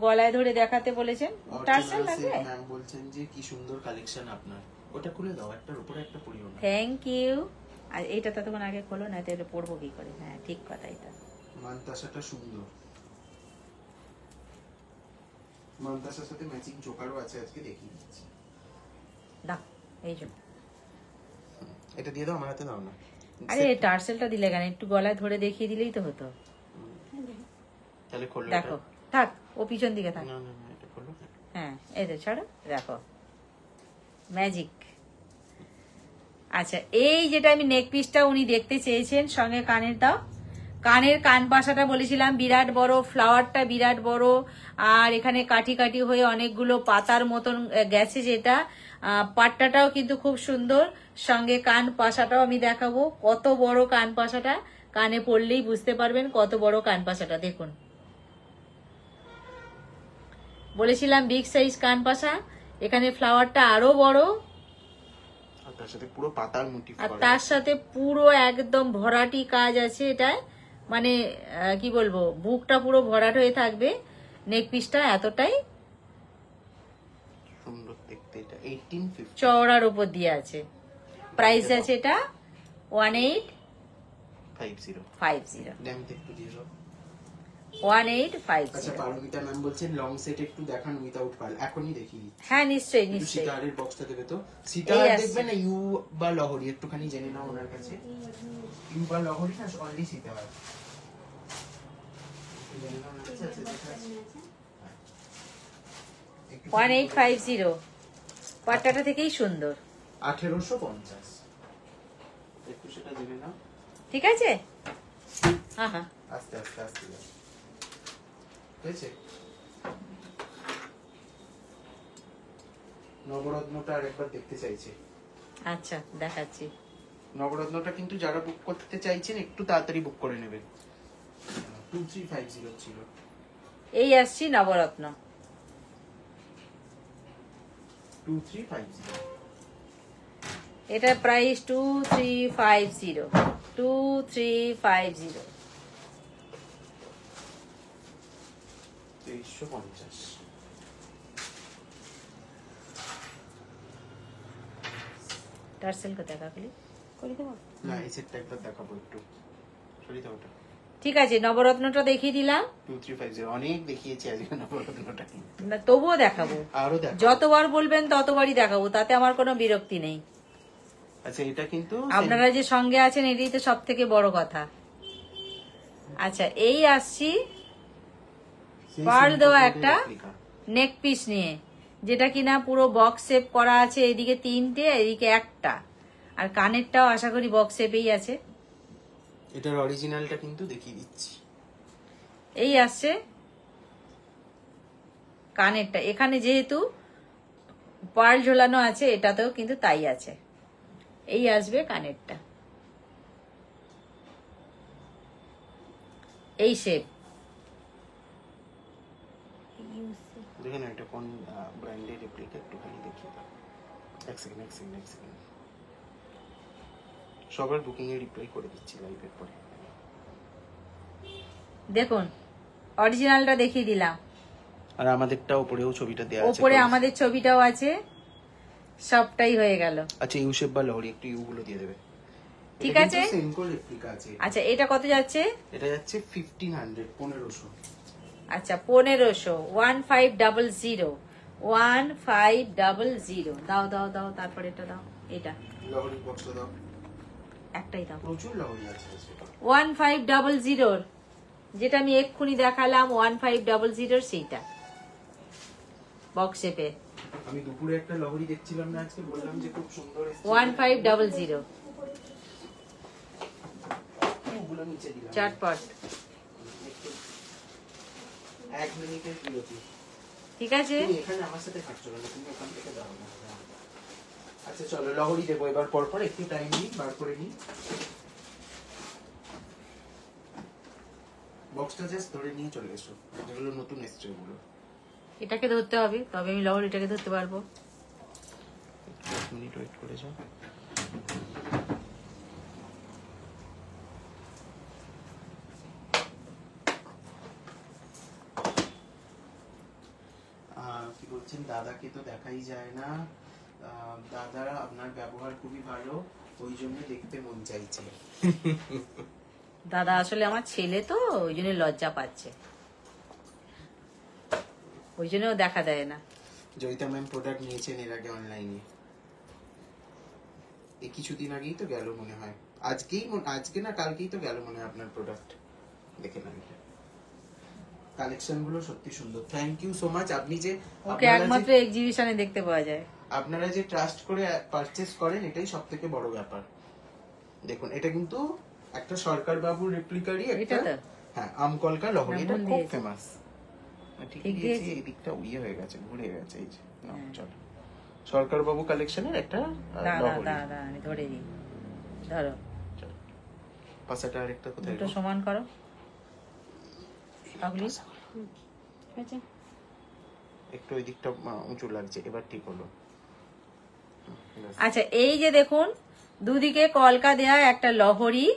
গলায় ধরে দেখাতে বলেছেন। টার্সেল লাগবে? ম্যাম বলছেন যে কি সুন্দর কালেকশন আপনার, ওটা খুলে দাও, একটার উপরে একটা পরিও না। Thank you. আর এইটা ততক্ষণ আগে খোলো, না তো এটা পড়বো কি করে? হ্যাঁ ঠিক কথা, এটা মানতাসাটা সুন্দর, মানতাসার সাথে ম্যাচিং চোকারও আছে, আজকে দেখিয়ে দিচ্ছি। দাও, এই যে। এটা দিয়ে দাও, আমার হাতে দাও না। আরে টার্সেলটা দিলে কেন? একটু গলায় ধরে দেখিয়ে দিলেই তো হতো। তাহলে খোলো দেখো, এটা। থাক, ও পিছন দিকে থাক। না না না, এটা খোলো। হ্যাঁ এই তো, ছাড়ো, দেখো ম্যাজিক। আচ্ছা এই যেটা আমি নেক পিসটা উনি দেখতে চেয়েছেন, সঙ্গে কানের দাও। কানের কান পাশাটা বলেছিলাম বিরাট বড়, ফ্লাওয়ারটা বিরাট বড়, আর এখানে কাঠি কাঠি হয়ে অনেকগুলো পাতার মতন গেছে, যেটা পাট্টাটাও কিন্তু খুব সুন্দর। সঙ্গে কান পাশাটাও আমি দেখাবো, কত বড় কান পাশাটা, কানে পড়লেই বুঝতে পারবেন কত বড় কান পাশাটা। দেখুন, বলেছিলাম বিগ সাইজ কান পাশা, এখানে ফ্লাওয়ারটা আরো বড়, আর তার সাথে পুরো পাতার মোটিভ আর করা তার আছে। সাথে পুরো একদম ভরাটি কাজ আছে এটায়। মানে কি বলবো, বুকটা পুরো ভরাট হয়ে থাকবে। নেক পিসটা এতটাই এটা 1850 চওড়ার উপর দিয়ে আছে। প্রাইস আছে এটা 1850 ল্যাম্প একটু দিয়ে দাও। 1850। আচ্ছা পারমিতা ম্যাম বলছেন লং সেট একটু দেখান উইদাউট পার্ল, এখনই দেখিয়ে দিচ্ছি। হ্যাঁ নিশ্চয়ই একটু নিশ্চয়ই। সিতারের বক্সটা দেবে তো। সিতার এই আসছে। দেখবে না ইউ বা লহরি, একটুখানি জেনে নাও ওনার কাছে। ইউ বা লহরি না অনলি সিতার। জেনে নাও ওনার কাছে। আচ্ছা দেখা আছে। 1850 পাট্টাটা থেকেই সুন্দর। 1850 একটু সেটা জেনে নাও। ঠিক আছে, হ্যাঁ হ্যাঁ আস্তে আস্তে আস্তে যাও। হয়েছে? নবরত্নটা আরেকবার দেখতে চাইছে। আচ্ছা দেখাচ্ছি। নবরত্নটা কিন্তু যারা বুক করতে চাইছেন একটু তাড়াতাড়ি বুক করে নেবেন। 2350 ছিল। এই আসছি নবরত্ন। 2350 এটার প্রাইস 2350। 2350। 2350। টার্সেল কোথায় কাকলি করে দেবো? না এই সেটটা একবার দেখাবো একটু। সরি তো ওটা। ঠিক আছে নবরত্নটা দেখিয়ে দিলাম। 2350 অনেক দেখিয়েছি আজকে নবরত্নটা। না তবুও দেখাবো, আরো দেখাবো। যতবার বলবেন ততবারই দেখাবো, তাতে আমার কোনো বিরক্তি নেই। আচ্ছা এটা কিন্তু আপনারা যে সঙ্গে আছেন এটাই তো সব থেকে বড় কথা। আচ্ছা এই আসছি পার্ল দেওয়া একটা নেক পিস নিয়ে, যেটা কিনা পুরো বক্স শেপ করা আছে, এদিকে 3টে এদিকে একটা, আর কানেরটাও আশা করি বক্স শেপেই আছে। এটার অরিজিনালটা কিন্তু দেখিয়ে দিচ্ছি। এই আসছে কানেরটা, এখানে যেহেতু পার্ল ঝোলানো আছে এটাতেও কিন্তু তাই আছে। এই আসবে কানেরটা, এই শেপ। দেখেন এটা কোন ব্র্যান্ডের রেপ্লিকা একটুখানি দেখিয়ে দাও। এক সেকেন্ড। সবার বুকিং এ রিপ্লাই করে দিচ্ছি লাইভের পরে। দেখুন অরিজিনালটা দেখিয়ে দিলাম, আর আমাদেরটা উপরেও ছবিটা দেয়া আছে। ওপরে আমাদের ছবিটাও আছে, সবটাই হয়ে গেল। আচ্ছা ইউ শেপ বা লহরি একটু ইউ গুলো দিয়ে দেবে। ঠিক আছে। সেনকো রেপ্লিকা আছে। আচ্ছা এটা কত যাচ্ছে? এটা যাচ্ছে 1500 1500। আচ্ছা 1500। 1500 1500 দাও দাও দাও, তারপর এটা দাও, এটা লহরি বক্সটা দাও। একটাই দাও। প্রচুর লহরি আছে সেটা। 1500 যেটা আমি এক্ষুনি দেখালাম 1500 সেইটা বক্স শেপে। আমি দুপুরে একটা লহরি দেখছিলাম না আজকে, বললাম যে খুব সুন্দর এসেছে। 1500 ওগুলো নিচে দিলাম। চটপট। এক মিনিটের বিরতি। ঠিক আছে। তুমি এখানে আমার সাথে খাচ্ছো না, তুমি ওখান থেকে দাও না। আচ্ছা চলো লহরি দেবো এবার পর পর, একটু টাইম নিই, বার করে নিই। বক্সটা জাস্ট ধরে নিয়ে চলে এসো, যেগুলো নতুন এসছে ওগুলো। এটাকে ধরতে হবে, তবে আমি লহরিটাকে ধরতে পারবো। 1 মিনিট ওয়েট করে যাও। কি বলছেন, দাদাকে তো দেখাই যায় না। দাদা আপনার ব্যবহার খুবই ভালো, ওই জন্য দেখতে মন চাইছে। দাদা আসলে আমার ছেলে তো, ওই জন্য লজ্জা পাচ্ছে, ওই জন্য দেখা দেয় না। জয়িতা ম্যাম প্রোডাক্ট নিয়েছেন এর আগে অনলাইনে, এই কিছুদিন আগেই তো গেল মনে হয়, আজকে না কালকেই তো গেল মনে হয় আপনার প্রোডাক্ট। দেখে না কালেকশন গুলো সত্যি সুন্দর। Thank you so much. আপনি যে ওকে একমাত্র এক্সিবিশনে দেখতে পাওয়া যায়। আপনারা যে ট্রাস্ট করে পারচেজ করেন এটাই সবথেকে বড় ব্যাপার। দেখুন এটা কিন্তু একটা সরকার বাবুর রেপ্লিকারই একটা, হ্যাঁ আমকলকা লহরি, এটা খুব ফেমাস। ঠিক দিয়েছি, এই দিকটা উইয়ে হয়ে গেছে, ঘুরে গেছে, এই যে চলো সরকার বাবু কালেকশনের একটা লহরি। দাদা আমি ধরে দিই, ধরো পাশাটা আরেকটা কোথায়, দুটো সমান করো। একটু ওই দিকটা উঁচু লাগছে, এবার ঠিক হলো। আচ্ছা এই যে দেখুন দুদিকে কলকা দেয়া একটা লহরি,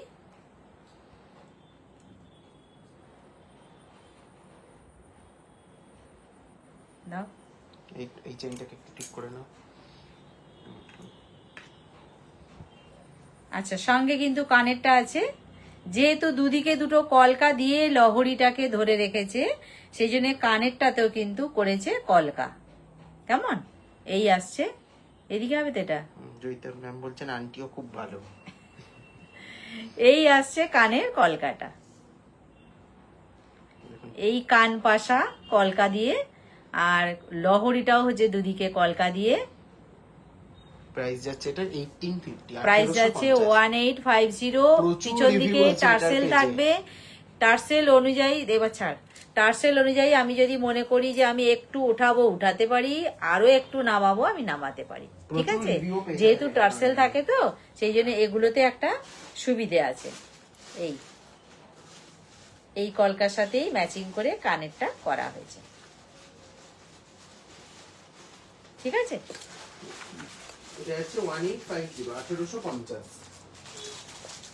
এই চেনটাকে একটু ঠিক করে নাও। আচ্ছা, সঙ্গে কিন্তু কানেরটা আছে। যেহেতু দুদিকে দুটো কলকা দিয়ে লহরিটাকে ধরে রেখেছে, সেই জন্য কানেরটাতেও কিন্তু করেছে কলকা। কেমন এই আসছে, এদিকে হবে তো এটা। জয়িতা ম্যাম বলছেন আন্টিও খুব ভালো। এই আসছে কানের কলকাটা, এই কান পাশা কলকা দিয়ে, আর লহরিটাও হচ্ছে দুদিকে কলকা দিয়ে। প্রাইস যাচ্ছে এটা 1850। প্রাইস যাচ্ছে 1850। পিছন দিকে টার্সেল থাকবে। টার্সেল অনুযায়ী এবার ছাড়, টার্সেল অনুযায়ী আমি যদি মনে করি যে আমি একটু উঠাবো উঠাতে পারি, আরো একটু নামাবো আমি নামাতে পারি, ঠিক আছে। যেহেতু টার্সেল থাকে তো সেই জন্য এগুলোতে একটা সুবিধে আছে। এই কলকার সাথেই ম্যাচিং করে কানেরটা করা হয়েছে, ঠিক আছে। এটা হচ্ছে 1850, 1850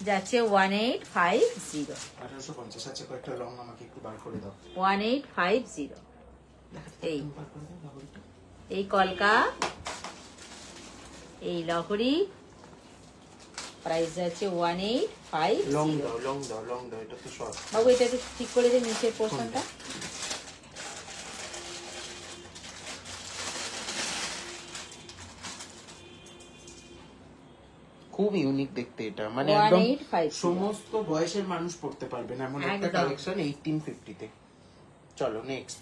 যাচ্ছে 1850। 1850। আচ্ছা কয়েকটা রং আমাকে একটু বার করে দাও। 1850। এই কলকা, এই লহরি, প্রাইস যাচ্ছে 1850। লং দাও, লং দাও, লং দাও, এটা তো শর্ট। বাবু এটা একটু ঠিক করে দে নিচের পোর্শনটা। খুব ইউনিক দেখতে এটা, মানে একদম 1850 সমস্ত বয়সের মানুষ পড়তে পারবেন এমন একটা একদম। কালেকশন 1850 তে। চলো নেক্সট।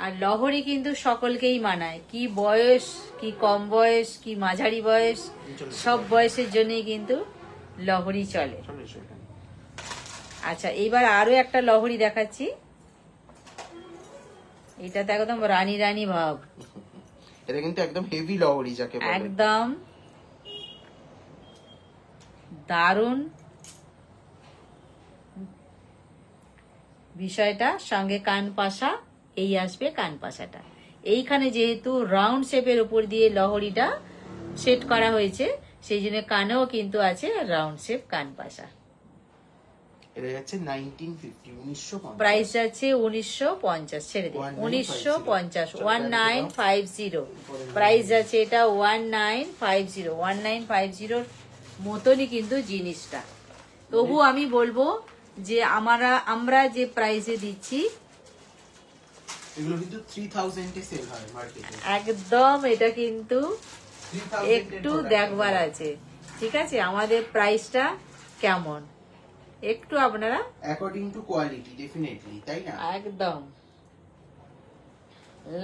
আর লহরি কিন্তু সকলকেই মানায়, কি বয়স, কি কম বয়স, কি মাঝারি বয়স, সব বয়সের জন্যই কিন্তু লহরি চলে। চলো এসো এখানে। আচ্ছা, এইবার আরো একটা লহরি দেখাচ্ছি। এটা তো একদম রানী রানী ভাব, এটা কিন্তু একদম হেভি লহরি যাকে বলে। একদম দারুণ বিষয়টা। সঙ্গে কান পাশা, এই আসবে কান পাশাটা। এইখানে যেহেতু রাউন্ড শেপের উপর দিয়ে লহরিটা সেট করা হয়েছে, সেই জন্য কানেও কিন্তু আছে রাউন্ড শেপ কান পাশা। এটা যাচ্ছে 1950, 1950। প্রাইস যাচ্ছে 1950। ছেড়ে দিন, 1950, 1950। প্রাইস যাচ্ছে এটা 1950। 1950 মতনই কিন্তু জিনিসটা। তবু আমি বলবো যে আমরা যে প্রাইসে দিচ্ছি, এগুলো কিন্তু 3000 এ সেল হয় মার্কেটে। একদম এটা কিন্তু 3000 একটু দেখবার আছে, ঠিক আছে। আমাদের প্রাইসটা কেমন একটু আপনারা অ্যাকর্ডিং টু কোয়ালিটি ডেফিনেটলি, তাই না? একদম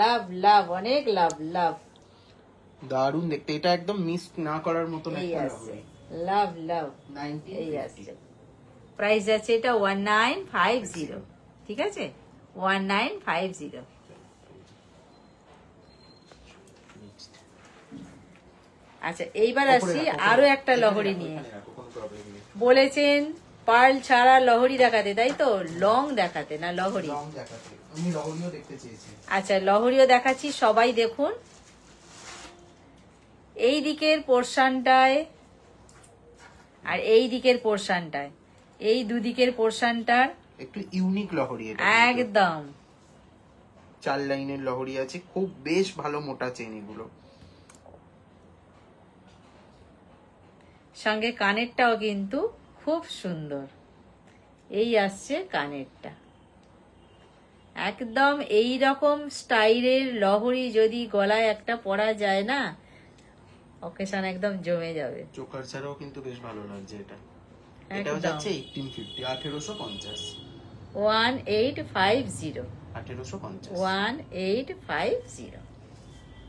লাভ লাভ, অনেক লাভ লাভ। দারুণ দেখতে, এটা একদম মিস না করার মতন এই একটা আসছে লহরি। লাভ লাভ, এই আসছে। প্রাইস আছে এটা 1950, ঠিক আছে, 1950। আচ্ছা, এইবার আসছি আরো একটা লহরি নিয়ে। বলেছেন পার্ল ছাড়া লহরি দেখাতে, তাই তো? লং দেখাতে না লহরি? আমি লহরিও দেখতে চেয়েছি। আচ্ছা, লহরিও দেখাচ্ছি, সবাই দেখুন। এই দিকের পোর্শনটায় আর এই দিকের পোর্শনটায়, এই দুদিকের পোর্শনটার একটু ইউনিক লহরি এটা। একদম 4 লাইনের লহরি আছে, খুব বেশ ভালো মোটা চেন এগুলো। সঙ্গে কানেরটাও কিন্তু খুব সুন্দর। এই আসছে কানেরটা, একদম এই রকম স্টাইলের লহরি যদি গলায় একটা পরা যায় না, অকেশন একদম জমে যাবে। চোকার ছাড়াও কিন্তু বেশ ভালো লাগছে এটা। এটাও যাচ্ছে 1850, 1850। 1850, 1850। 1850,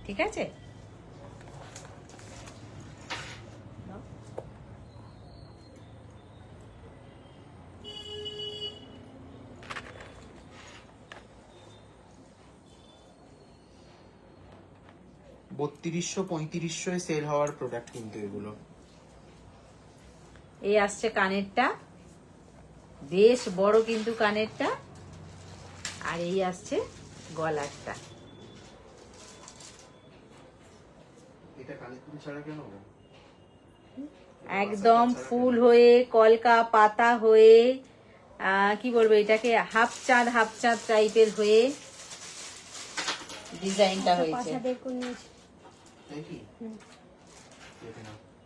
ঠিক আছে। বত্রিশশো 3500 সেল হওয়ার প্রোডাক্ট কিন্তু এগুলো। এই আসছে কানেরটা, বেশ বড় কিন্তু কানেরটা, আর এই আসছে গলারটা। এটা কানের দুল ছাড়া কেন? একদম ফুল হয়ে কলকা পাতা হয়ে, কি বলবো এটাকে, হাফ চাঁদ টাইপের হয়ে ডিজাইনটা হয়েছে।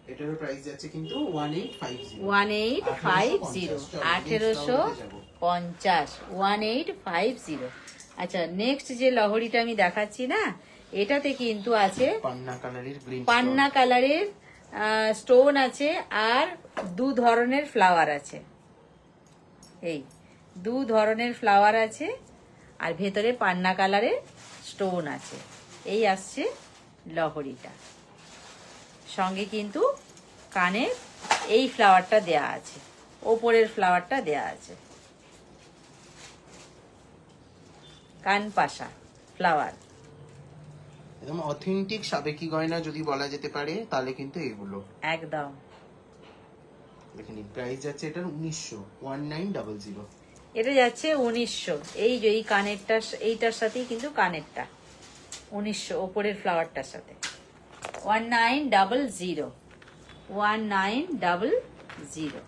এটার প্রাইস যাচ্ছে কিন্তু 1850 1850 1850 1850। আচ্ছা নেক্সট যে লহরিটা আমি দেখাচ্ছি না, এটাতে কিন্তু আছে পান্না কালারের গ্রিন পান্না কালারের স্টোন আছে আর দু ধরনের ফ্লাওয়ার আছে। এই দু ধরনের ফ্লাওয়ার আছে আর ভেতরে পান্না কালারের স্টোন আছে। এই আসছে লহরিটা, সঙ্গে কিন্তু কানে এই ফ্লাওয়ারটা দেয়া আছে, ওপরের ফ্লাওয়ারটা দেয়া আছে, কান পাশা ফ্লাওয়ার। একদম অথেন্টিক সাবেকি গয়না যদি বলা যেতে পারে তাহলে কিন্তু এগুলো একদম। দেখেন প্রাইস যাচ্ছে এটার 1900 এটা যাচ্ছে 1900। এই যে এই কানেরটা এইটার সাথেই কিন্তু কানেরটা 1900 ওপরের ফ্লাওয়ারটার সাথে 1900 1900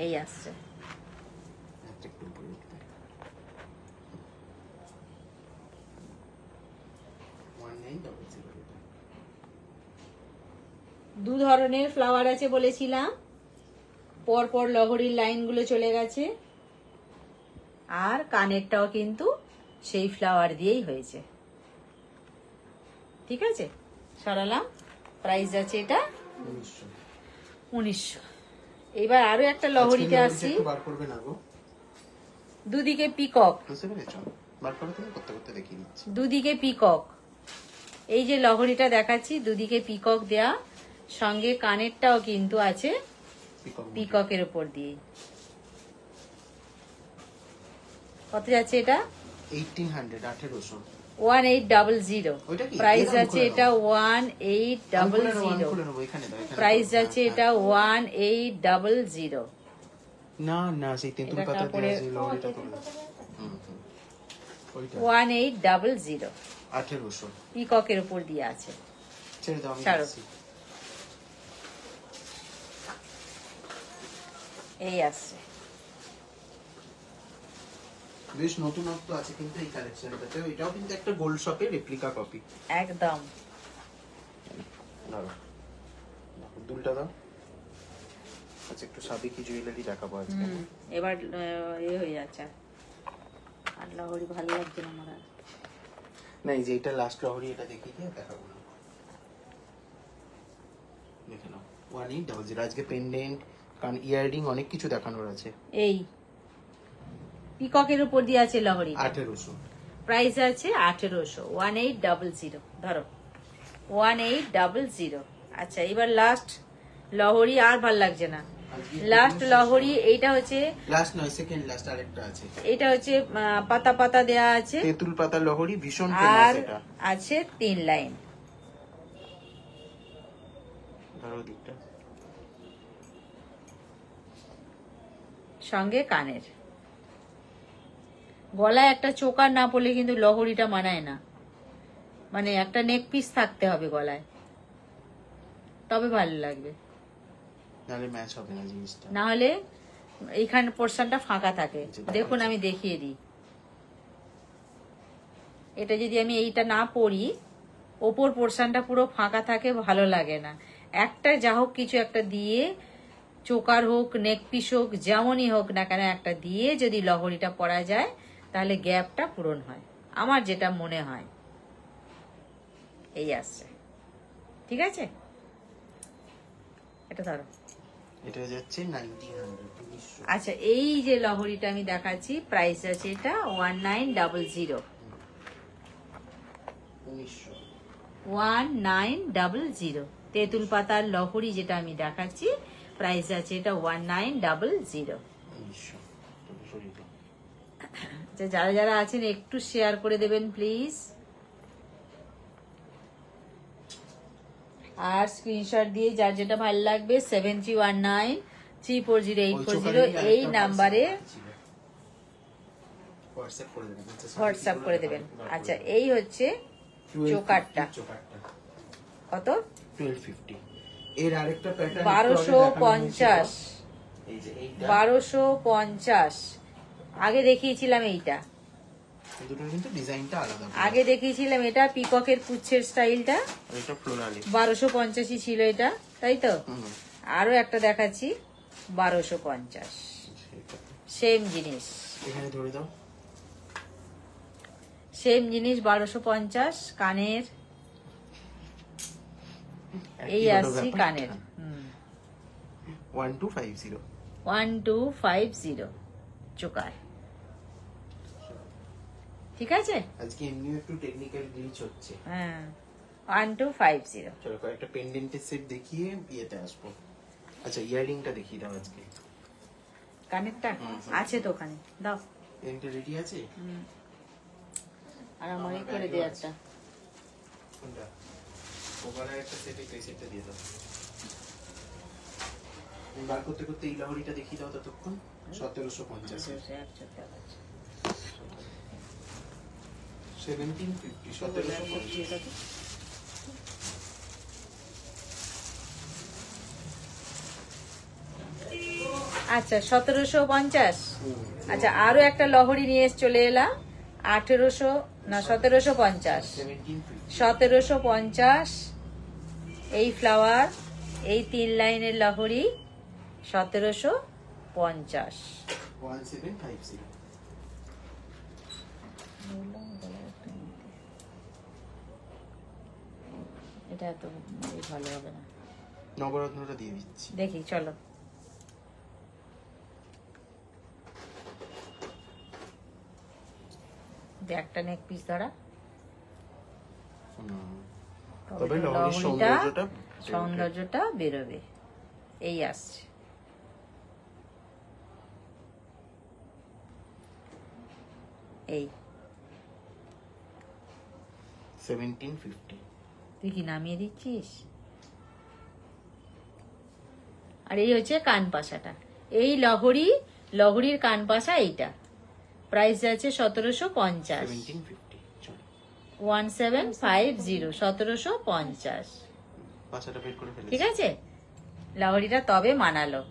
এই আসছে। একটু উপরে উঠবে। 1900 এটা। দু ধরনের ফ্লাওয়ার আছে বলেছিলাম, পরপর লহরির লাইনগুলো চলে গেছে আর কানেরটাও কিন্তু সেই ফ্লাওয়ার দিয়েই হয়েছে। ঠিক আছে, সরালাম। প্রাইস আছে এটা 1900। এবার আরো একটা লহরিতে আসছি, বার করবে না গো, দুদিকে পিকক, বুঝতে পেরেছো? বার করে তুমি করতে করতে দেখিয়ে দিচ্ছি। দুদিকে পিকক। এই যে লহরিটা দেখাচ্ছি দুদিকে পিকক দেয়া, সঙ্গে কানেরটাও কিন্তু আছে পিককের উপর দিয়ে। কত যাচ্ছে এটা? 1800 1800। ওইটা কি? প্রাইস এরকম আছে করে এটা নাও। 1800। এখানে দাও, এখানে প্রাইস দাও। যাচ্ছে এটা 1800। না না সেই তেঁতুল এটা পাতা কাপড়ে- দেওয়া যে লরিটা করে দাও। ওইটা 1800 1800 পিককের উপর দিয়ে আছে। ছেড়ে দাও, আমি ছাড়ো। আসছি। এই আসছে। বেশ নতুনত্ব আছে কিন্তু এই কালেকশনটাতে। এটাও কিন্তু একটা গোল্ড শপের রেপ্লিকা কপি। একদম। দাও দুলটা দাও। আচ্ছা একটু সাবেকি জুয়েলারি দেখাবো আজকে। এবার হয়ে যাচ্ছে আর লহরি ভালো লাগছে না আমার আর। না এই যে এটা লাস্ট লহরি, এটা দেখিয়ে দিয়ে দেখাবো না। দেখে নাও 1800। আজকে পেন্ডেন্ট কারণ ইয়াররিং অনেক কিছু দেখানোর আছে। এই পিককের উপর দিয়ে আছে লহরি। 1800 প্রাইস আছে 1800। 1800 ধরো 1800। আচ্ছা এবার লাস্ট লহরি, আর ভাল লাগছে না। লাস্ট লহরি এইটা হচ্ছে, লাস্ট নয় সেকেন্ড লাস্ট আরেকটা আছে। এটা হচ্ছে পাতা পাতা দেয়া আছে তেঁতুল পাতা লহরি ভীষণ আর ফেমাস এটা। আছে 3 লাইন। ধরো দিকটা। সঙ্গে কানের। গলায় একটা চোকার না পড়লে কিন্তু লহরিটা মানায় না, মানে একটা নেক পিস থাকতে হবে গলায়, তবে ভালো লাগবে। নাহলে ম্যাচ হবে না জিনিসটা। না হলে এইখানে পোর্শনটা ফাঁকা থাকে। দেখুন আমি দেখিয়ে দিই, এটা যদি আমি এইটা না পরি, ওপর পোর্শনটা পুরো ফাঁকা থাকে, ভালো লাগে না। একটা যা হোক কিছু একটা দিয়ে, চোকার হোক নেক পিস হোক যেমনই হোক না কেন, একটা দিয়ে যদি লহরিটা পরা যায় তাহলে গ্যাপটা পূরণ হয়, আমার যেটা মনে হয়। এই আসছে, ঠিক আছে। এটা ধরো। এটা যাচ্ছে 1900। আচ্ছা এই যে লহরিটা আমি দেখাচ্ছি, প্রাইস আছে এটা 1900। 1900 তেঁতুল পাতার লহরি যেটা আমি দেখাচ্ছি, প্রাইস আছে এটা 1900। যারা যারা আছেন একটু শেয়ার করে দেবেন প্লিজ, আর স্ক্রিনশট দিয়ে যার যেটা ভালো লাগবে 7319340840 এই নাম্বারে হোয়াটসঅ্যাপ করে দেবেন। আচ্ছা এই হচ্ছে চোকারটা, কত? 1250। এর আরেকটা প্যাটার্ন 1250। এই যে এইটা 1250 আগে দেখিয়েছিলাম এইটা। দুটোর কিন্তু ডিজাইনটা আলাদা। আগে দেখিয়েছিলাম এটা পিককের পুচ্ছের স্টাইলটা, আর এটা ফ্লোরালি 1250 ছিল এটা, তাই তো? আরো একটা দেখাচ্ছি 1250, সেম জিনিস, এখানে ধরে দাও, সেম জিনিস 1250 কানের। এই আসছি কানের 1250 1250 চোকার, ঠিক আছে? আজকে এমনি একটু টেকনিক্যাল গ্লিচ হচ্ছে। হ্যাঁ 1250। চলো কয়েকটা পেন্ডেন্টের সেট দেখিয়ে বিয়েতে আসবো। আচ্ছা ইয়ারিংটা দেখিয়ে দাও আজকে। কানেরটা আছে তো ওখানে, দাও। ইয়ারিংটা রেডি আছে? আর আমারই করে দে একটা। কোনটা? ওভারের একটা সেটে এই সেটটা দিয়ে দাও। বার করতে করতে এই লাহড়িটা দেখিয়ে দাও ততক্ষণ। 1750 1750 1750। আচ্ছা 1750। আচ্ছা আরো একটা লহরি নিয়ে চলে এলাম 1800 না 1750। 1750 এই ফ্লাওয়ার, এই 3 লাইনের লহরি 1750। 1750। এটা এত ভালো হবে না, নবরত্নটা দিয়ে দিচ্ছি। দেখি চলো। একটা নেক পিস ধরা, তবে লহরিটা সৌন্দর্যটা বেরোবে। এই আসছে, এই 1750। তুই কি নামিয়ে দিচ্ছিস? আর এই হচ্ছে কান পাশাটা, এই লহরির কান পাশা, এইটা প্রাইস আছে 1750। 1750 1750, পাশাটা বের করে ফেলেছি। ঠিক আছে? লহরিটা তবে মানালো।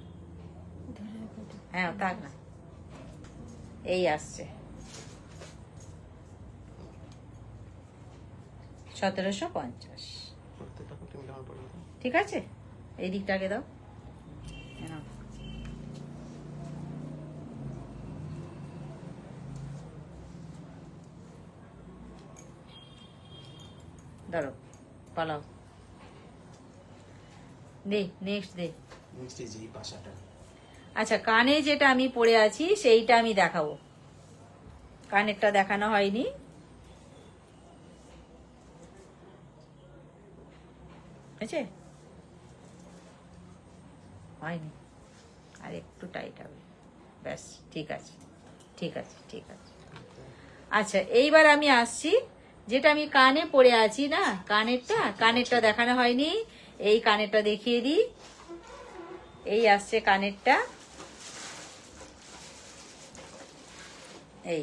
হ্যাঁ থাক না, এই আসছে 1750, ঠিক আছে? এই দিকটাকে দাও, ধরো পালাও, দে নেক্সট দে। আচ্ছা কানে যেটা আমি পরে আছি সেইটা আমি দেখাবো, কানেরটা দেখানো হয়নি। আছে হয়নি, আর একটু টাইট হবে, ব্যাস ঠিক আছে ঠিক আছে ঠিক আছে। আচ্ছা এইবার আমি আসছি যেটা আমি কানে পরে আছি না, কানেরটা দেখানো হয়নি, এই কানেরটা দেখিয়ে দিই। এই আসছে কানেরটা, এই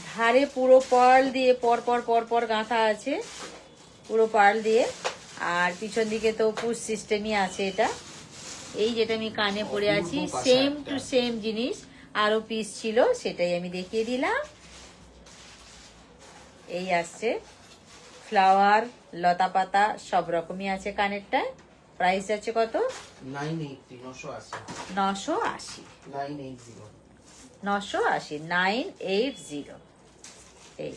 ধারে পুরো পার্ল দিয়ে পর পর গাঁথা আছে, পুরো পার্ল দিয়ে, আর পিছন দিকে তো পুশ সিস্টেমই আছে এটা। এই যেটা আমি কানে পরে আছি সেম টু সেম জিনিস, আরো পিস ছিল সেটাই আমি দেখিয়ে দিলাম। এই আসছে ফ্লাওয়ার, লতা পাতা সব রকমই আছে কানেরটায়। প্রাইস আছে কত? 980। 980 এই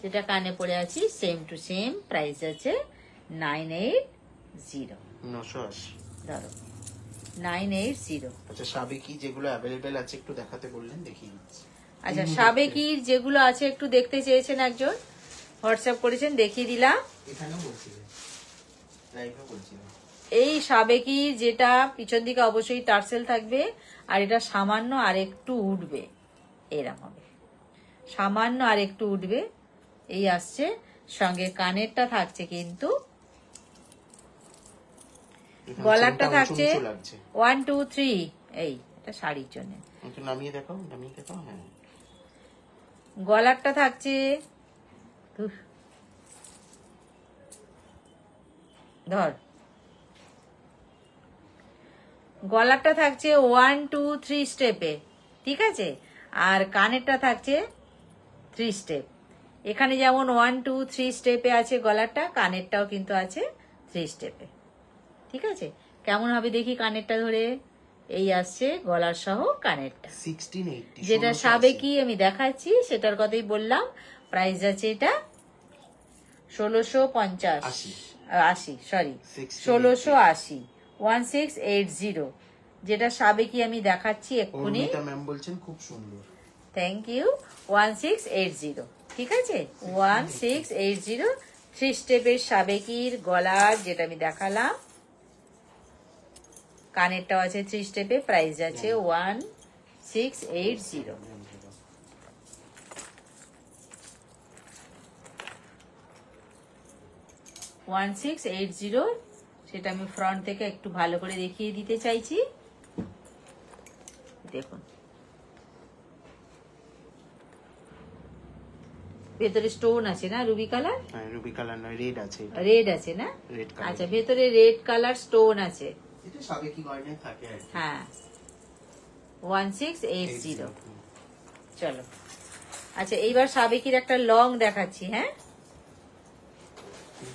যেটা কানে পড়ে আছি সেম টু সেম, প্রাইস আছে 980। ধরো 980। আচ্ছা সাবেকি যেগুলো অ্যাভেলেবেল আছে একটু দেখাতে বললেন, দেখিয়ে দিচ্ছি। আচ্ছা সাবেকির যেগুলো আছে একটু দেখতে চেয়েছেন, একজন হোয়াটসঅ্যাপ করেছেন, দেখিয়ে দিলাম। এখানেও বলছিলেন, লাইভেও বলছিলেন। এই সাবেকির যেটা পিছন দিকে অবশ্যই টার্সেল থাকবে, আর এটা সামান্য আর একটু উঠবে, এরকম হবে, সামান্য আর একটু উঠবে। এই আসছে, সঙ্গে কানেরটা থাকছে, কিন্তু গলারটা থাকছে 1 2 3। এই এটা শাড়ির জন্য, নামিয়ে দেখাও। হ্যাঁ গলারটা থাকছে, ধর গলারটা থাকছে 1 2 3 স্টেপে, ঠিক আছে। আর কানেরটা থাকছে 3 স্টেপ। এখানে যেমন 1 2 3 স্টেপে আছে গলারটা, কানেরটাও কিন্তু আছে 3 স্টেপে। ঠিক আছে, কেমন হবে দেখি কানেরটা ধরে। এই আসছে গলার সহ কানেরটা, 1680 যেটা সাবেকি আমি দেখাচ্ছি সেটার কথাই বললাম। প্রাইস আছে এটা 1680, সরি 1680, 1680, যেটা সাবেকি আমি দেখাচ্ছি এক্ষুনি। এটা ম্যাম বলছেন খুব সুন্দর। Thank you. 1680, ঠিক আছে, 1680 3 স্টেপের সাবেকির গলার, যেটা আমি দেখালাম। কানেরটাও আছে 3 স্টেপে, প্রাইস আছে 1680। 1680, সেটা আমি ফ্রন্ট থেকে একটু ভালো করে দেখিয়ে দিতে চাইছি। দেখুন, ভেতরে স্টোন আছে না, রুবি কালার? হ্যাঁ, রুবি কালার নয়, রেড আছে। রেড আছে না? Red colour. আচ্ছা, ভেতরে রেড কালার স্টোন আছে। এটা সাবেকি গয়নায় থাকে আর কি। হ্যাঁ, 1680। চলো, আচ্ছা এইবার সাবেকির একটা লং দেখাচ্ছি। হ্যাঁ,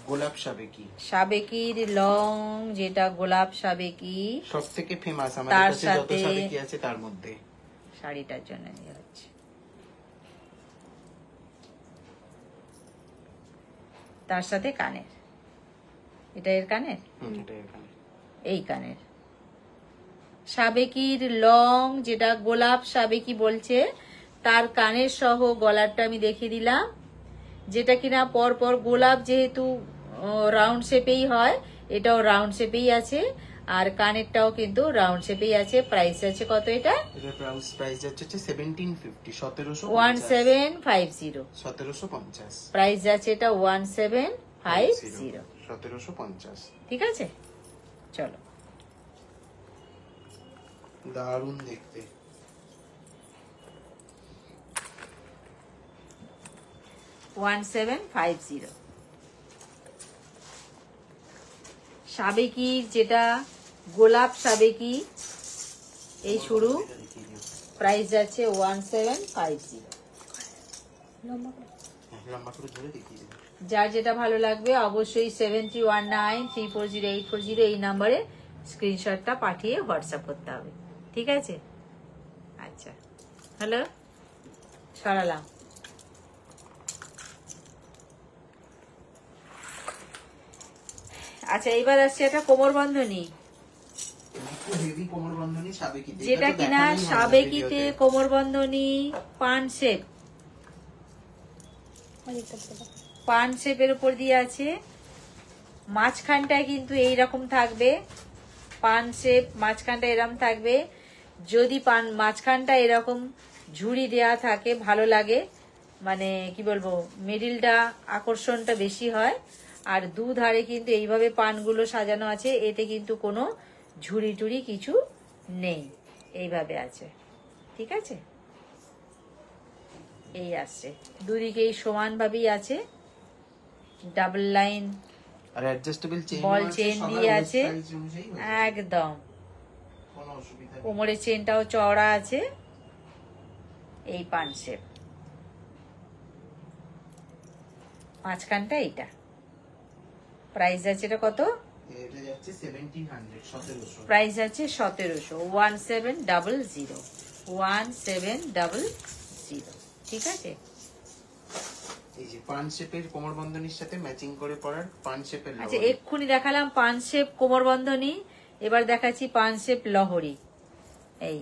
গোলাপ সাবেকি। সাবেকির লং, যেটা গোলাপ সাবেকি, সবথেকে ফেমাস তার আমাদের কাছে যত সাথে- সাবেকি আছে তার মধ্যে। শাড়িটার জন্য নিয়ে হচ্ছে। তার সাথে কানের, এটা এর কানের, এটা এখানে এই কানের। সাবেকির লং, যেটা গোলাপ সাবেকি বলছে, তার কানের সহ গলারটা আমি দেখিয়ে দিলাম, যেটা কিনা পর পর গোলাপ যেহেতু রাউন্ড শেপেই হয়, এটাও রাউন্ড শেপেই আছে, আর কানেরটাও কিন্তু রাউন্ড শেপেই আছে। প্রাইস আছে কত এটা? এটা প্রাইস যাচ্ছে 1750, 1750। 1750, 1750 প্রাইস আছে এটা 1750। 1750। ঠিক আছে, চলো। দারুণ দেখতে। সাবেকির যেটা গোলাপ সাবেকি, এই শুরু, প্রাইস যাচ্ছে 1750। লম্বা করে ধরে দেখিয়ে দিন। যার যেটা ভালো লাগবে অবশ্যই 7319340840 এই নাম্বারে স্ক্রিনশটটা পাঠিয়ে হোয়াটসঅ্যাপ করতে হবে। ঠিক আছে, আচ্ছা, হ্যালো, সরালাম। আচ্ছা, এবার আসছে একটা কোমর বন্ধনী, খুব হেভি কোমর বন্ধনী সাবেকিতে, যেটা কিনা সাবেকিতে কোমর বন্ধনী পান শেপ, পান শেপের উপর দিয়ে আছে। মাঝখানটায় কিন্তু এইরকম থাকবে, পান শেপ, মাঝখানটা এরকম থাকবে। যদি পান মাঝখানটা এরকম ঝুড়ি দেয়া থাকে ভালো লাগে, মানে কি বলবো, মিডিলটা আকর্ষণটা বেশি হয়। আর দুধারে কিন্তু এইভাবে পানগুলো সাজানো আছে, এতে কিন্তু কোনো ঝুড়ি টুড়ি কিছু নেই, এইভাবে আছে। ঠিক আছে, এই আসছে, দুদিকেই সমানভাবেই আছে। ডাবল লাইন আর অ্যাডজাস্টেবল চেইন, বল চেইন দিয়ে আছে, একদম। কোনো অসুবিধা নেই। কোমরের চেনটাও চওড়া আছে। এই পান শেপ, মাঝখানটা এইটা। প্রাইস আছে এটা কত? এটা যাচ্ছে 1700, 1700। প্রাইস আছে 1700, 1700, 1700। ঠিক আছে, এই যে পান শেপের কোমর বন্ধনীর সাথে ম্যাচিং করে পরার পান শেপের আচ্ছা লহরি। এক্ষুনি দেখালাম পান শেপ কোমর বন্ধনী, এবার দেখাচ্ছি পান শেপ লহরি। এই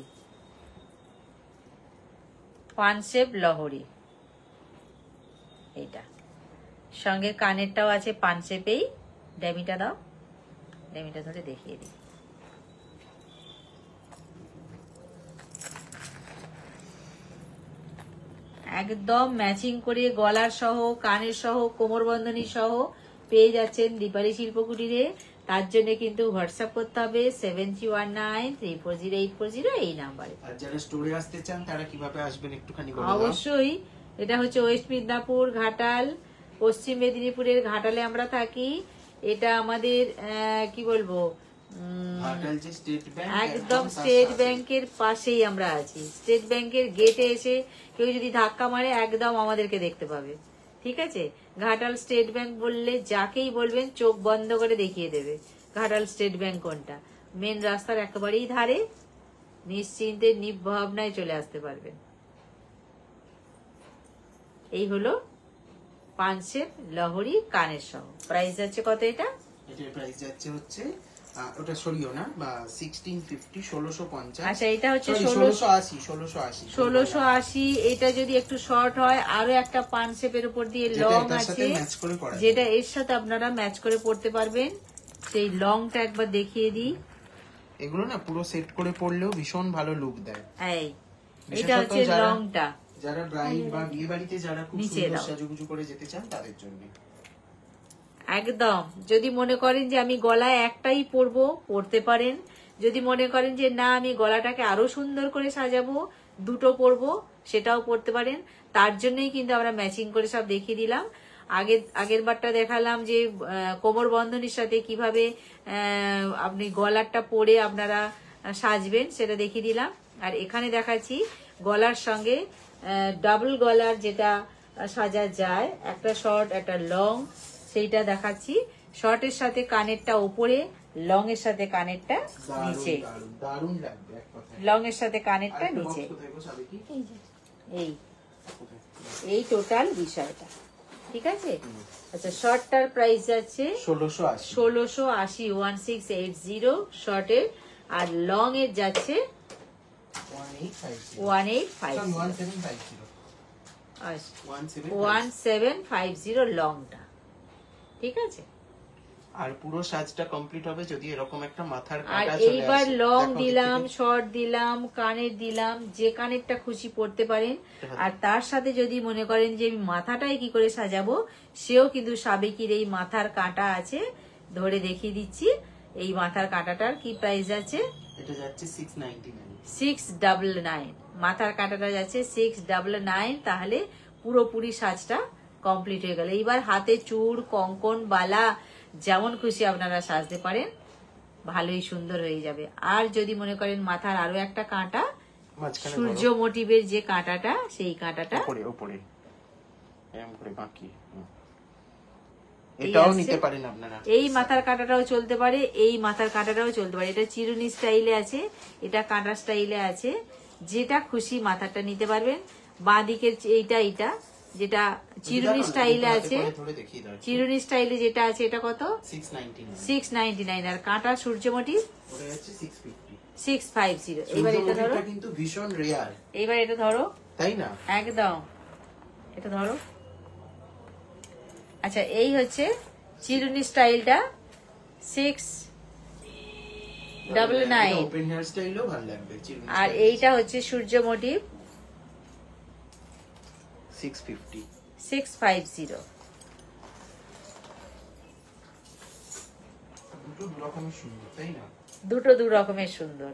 পান শেপ লহরি, এইটা সঙ্গে কানেরটাও আছে পান শেপেই। ড্যামিটা দাও, ড্যামিটা ধরে দেখিয়ে দিই। একদম ম্যাচিং করে গলার সহ, কানের সহ, কোমর বন্ধনী সহ পেয়ে যাচ্ছেন দীপালি শিল্পকুটিরে। তার জন্য কিন্তু হোয়াটসঅ্যাপ করতে হবে 7319340840 এই নাম্বারে। আর যারা স্টোরে আসতে চান তারা কিভাবে আসবেন একটুখানি বলে দাও। অবশ্যই, এটা হচ্ছে ওয়েস্ট মিদনাপুর ঘাটাল, পশ্চিম মেদিনীপুরের ঘাটালে আমরা থাকি। এটা আমাদের কি বলবো, ঘাটাল যে স্টেট ব্যাংক, একদম স্টেট ব্যাংকের পাশেই আমরা আছি। স্টেট ব্যাংকের গেটে এসে কেউ যদি ধাক্কা মারে একদম আমাদেরকে দেখতে পাবে। ঠিক আছে, ঘাটাল স্টেট ব্যাংক বললে যাকেই বলবেন চোখ বন্ধ করে দেখিয়ে দেবে ঘাটাল স্টেট ব্যাংক কোনটা। মেন রাস্তার একেবারেই ধারে, নিশ্চিন্তে নির্ভাবনায় চলে আসতে পারবেন। এই হলো পাঞ্চের লহরি কানের সহ। প্রাইস যাচ্ছে কত এটা? এটার প্রাইস যাচ্ছে হচ্ছে ওটা সরিও না বা 1650, 1650। আচ্ছা, এটা হচ্ছে 1680। এটা যদি একটু শর্ট হয়, আরো একটা পান শেপের উপর দিয়ে লং আছে যেটা এর সাথে আপনারা ম্যাচ করে পড়তে পারবেন। সেই লংটা একবার দেখিয়ে দিই। এগুলো না পুরো সেট করে পড়লেও ভীষণ ভালো লুক দেয়। এটা হচ্ছে লংটা, যারা ব্রাইড বা বিয়ে বাড়িতে যারা খুব সুন্দর সাজুগুজু করে যেতে চান তাদের জন্য একদম। যদি মনে করেন যে আমি গলায় একটাই পরবো, পরতে পারেন। যদি মনে করেন যে না আমি গলাটাকে আরো সুন্দর করে সাজাবো, দুটো পরবো, সেটাও পরতে পারেন। তার জন্যই কিন্তু আমরা ম্যাচিং করে সব দেখিয়ে দিলাম। আগের বারটা দেখালাম যে কোমর বন্ধনীর সাথে কিভাবে আপনি গলারটা পরে আপনারা সাজবেন, সেটা দেখিয়ে দিলাম। আর এখানে দেখাচ্ছি গলার সঙ্গে ডাবল গলার যেটা সাজা যায়, একটা শর্ট একটা লং, সেইটা দেখাচ্ছি। শর্টের সাথে কানেরটা উপরে, লং এর সাথে কানেরটা নিচে। দারুণ লাগবে এক কথায়। লং এর সাথে কানেরটা নিচে। এই টোটাল বিষয়টা। ঠিক আছে। আচ্ছা, শর্টটার প্রাইস যাচ্ছে 1680, 1680 শর্টের। আর লং এর যাচ্ছে 1750 লংটা। ঠিক আছে। আর পুরো সাজটা কমপ্লিট হবে যদি এরকম একটা মাথার কাটা আর চলে আসে। এইবার লং দিলাম, শর্ট দিলাম, কানের দিলাম, যে কানেরটা খুশি পড়তে পারেন। আর তার সাথে যদি মনে করেন যে আমি মাথাটাই কি করে সাজাবো, সেও কিন্তু সাবেকির এই মাথার কাঁটা আছে, ধরে দেখিয়ে দিচ্ছি। এই মাথার কাঁটাটার কি প্রাইস আছে? এটা যাচ্ছে 699। 699 মাথার কাঁটাটা যাচ্ছে 699। তাহলে পুরোপুরি সাজটা কমপ্লিট হয়ে গেল। এইবার হাতে চূড়, কঙ্কন, বালা যেমন খুশি আপনারা সাজতে পারেন, ভালোই সুন্দর হয়ে যাবে। আর যদি মনে করেন মাথার আরো একটা কাঁটা, সূর্য মোটিভের যে কাঁটাটা, সেই কাঁটাটা এটাও নিতে পারেন আপনারা। এই মাথার কাঁটাটাও চলতে পারে, এই মাথার কাঁটাটাও চলতে পারে। এটা চিরুনি স্টাইলে আছে, এটা কাঁটা স্টাইলে আছে, যেটা খুশি মাথাটা নিতে পারবেন। বাঁ দিকের এইটা যেটা চিরুনি স্টাইলে আছে, চিরুনি স্টাইলে যেটা আছে এটা কত? 699। আর কাঁটা সূর্যমুখী 650। এবার এটা ধরো, কিন্তু ভীষণ রেয়ার। এবার এটা ধরো, তাই না? একদম এটা ধরো। আচ্ছা, এই হচ্ছে চিরুনি স্টাইলটা 699। ওপেন হেয়ার স্টাইলও ভালো লাগবে। আর এইটা হচ্ছে সূর্য মোটিভ 650। দুটো দু রকমের সুন্দর।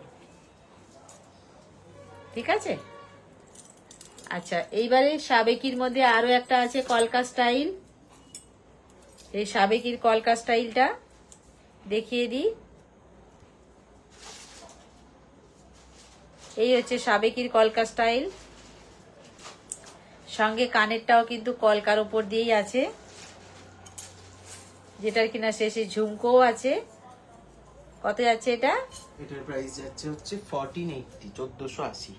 ঠিক আছে। আচ্ছা, এইবারে সাবেকির মধ্যে আরো একটা আছে কলকা স্টাইল। এই সাবেকির কলকা স্টাইলটা দেখিয়ে দিই। এই হচ্ছে সাবেকির কলকা স্টাইল। সঙ্গে কানেরটাও কিন্তু কলকার উপর দিয়েই আছে, যেটার কিনা শেষে ঝুমকোও আছে। কত যাচ্ছে এটা? এটার প্রাইস যাচ্ছে হচ্ছে 1480, 1480।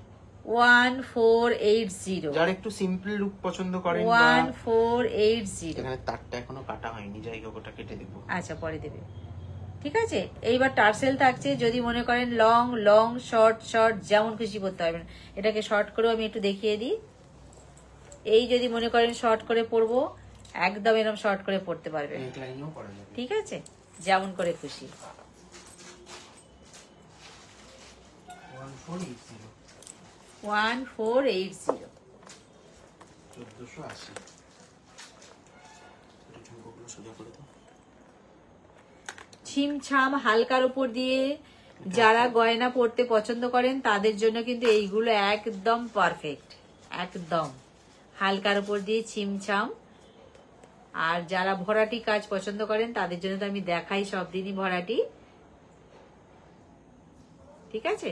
1480। যারা একটু সিম্পল লুক পছন্দ করেন, 1480। এখানে তারটা এখনো কাটা হয়নি, যাই হোক ওটা কেটে দেবো। আচ্ছা, পরে দেবে। ঠিক আছে। এইবার টার্সেল থাকছে, যদি মনে করেন লং লং, শর্ট শর্ট, যেমন খুশি পড়তে পারবেন। এটাকে শর্ট করেও আমি একটু দেখিয়ে দিই। এই যদি মনে করেন শর্ট করে পরবো, একদম এরকম শর্ট করে পড়তে পারবেন। ঠিক আছে, যেমন করে খুশি। 1480। ছিমছাম হালকার উপর দিয়ে যারা গয়না পরতে পছন্দ করেন তাদের জন্য কিন্তু এইগুলো একদম পারফেক্ট। একদম হালকার উপর দিয়ে ছিমছাম। আর যারা ভরাটি কাজ পছন্দ করেন তাদের জন্য তো আমি দেখাই সব দিনই ভরাটি। ঠিক আছে,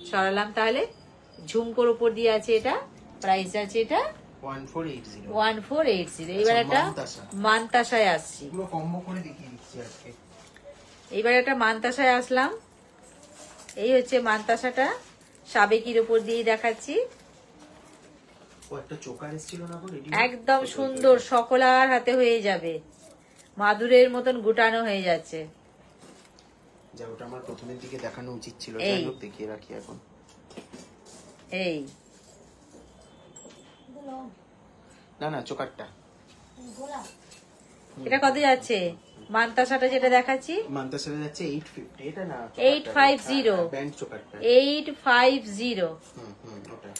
সরালাম। তাহলে ঝুমকোর উপর দিয়ে আছে, এটা প্রাইস আছে এটা 1480 1480। এবার একটা মানতাসা। মানতাসায় আসছি, পুরো কম্বো করে দেখিয়ে দিচ্ছি আজকে। এইবার একটা মানতাসায় আসলাম। এই হচ্ছে মানতাসাটা, সাবেকির উপর দিয়ে দেখাচ্ছি। ও একটা চোকার এসেছিল না গো রেডি, একদম সুন্দর, সকলার হাতে হয়ে যাবে, মাদুরের মতন গুটানো হয়ে যাচ্ছে। যা ওটা আমার প্রথমের দিকে দেখানো উচিত ছিল, এই। যাই হোক দেখিয়ে রাখি এখন। এই না না চোকারটা এটা কত যাচ্ছে? মানতাসাটা যেটা দেখাচ্ছি মানতাসারে যাচ্ছে 850, এটা না 850 ব্যান্ড চোকারটা 850। ওটা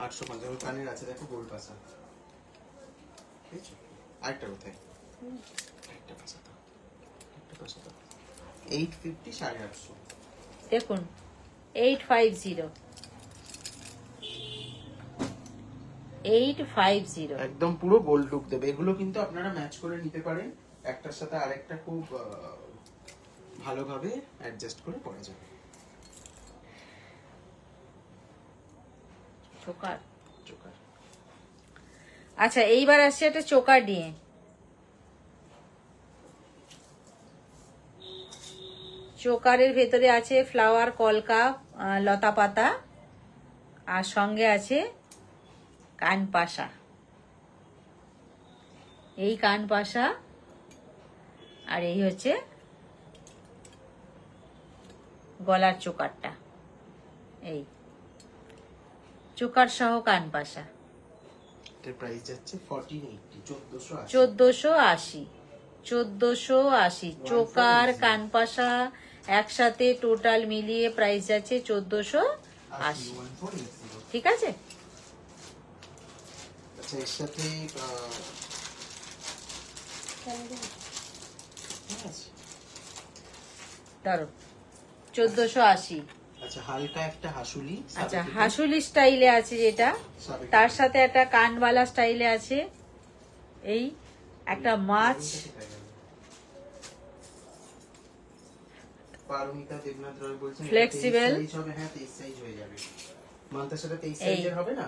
850 ওর কানের আছে দেখো, গোল পাসা। বুঝছো আরেকটা কোথায়, একটা পাসা তো, একটা পাসা তো 850 850। দেখুন 850 850। একদম পুরো গোল্ড লুক দেবে। এগুলো কিন্তু আপনারা ম্যাচ করে নিতে পারেন, একটার সাথে আরেকটা খুব ভালোভাবে অ্যাডজাস্ট করে পরা যাবে। চোকার। চোকার আচ্ছা, এইবার আসছে একটা চোকার নিয়ে। চোকারের ভেতরে আছে ফ্লাওয়ার, কলকা, লতা পাতা, আর সঙ্গে আছে কানপাশা। এই কানপাশা, আর এই হচ্ছে গলার চোকারটা। এই চোকার সহ কানপাশা এটার প্রাইস যাচ্ছে 1480, 1480। 1480 চোকার কানপাশা একসাথে টোটাল মিলিয়ে প্রাইস যাচ্ছে 1480। 1480। ঠিক আছে, আচ্ছা এর সাথে ধরো 1480। আচ্ছা হালকা একটা হাসুলি, আচ্ছা হাসুলি স্টাইলে আছে যেটা, তার সাথে একটা কানবালা স্টাইলে আছে। এই একটা মাছ, পারমিতা দেবনাথ রয় বলছেন Flexible। সাইজ হবে, হ্যাঁ 23 সাইজ হয়ে যাবে। মানতার সাথে 23 সাইজের হবে না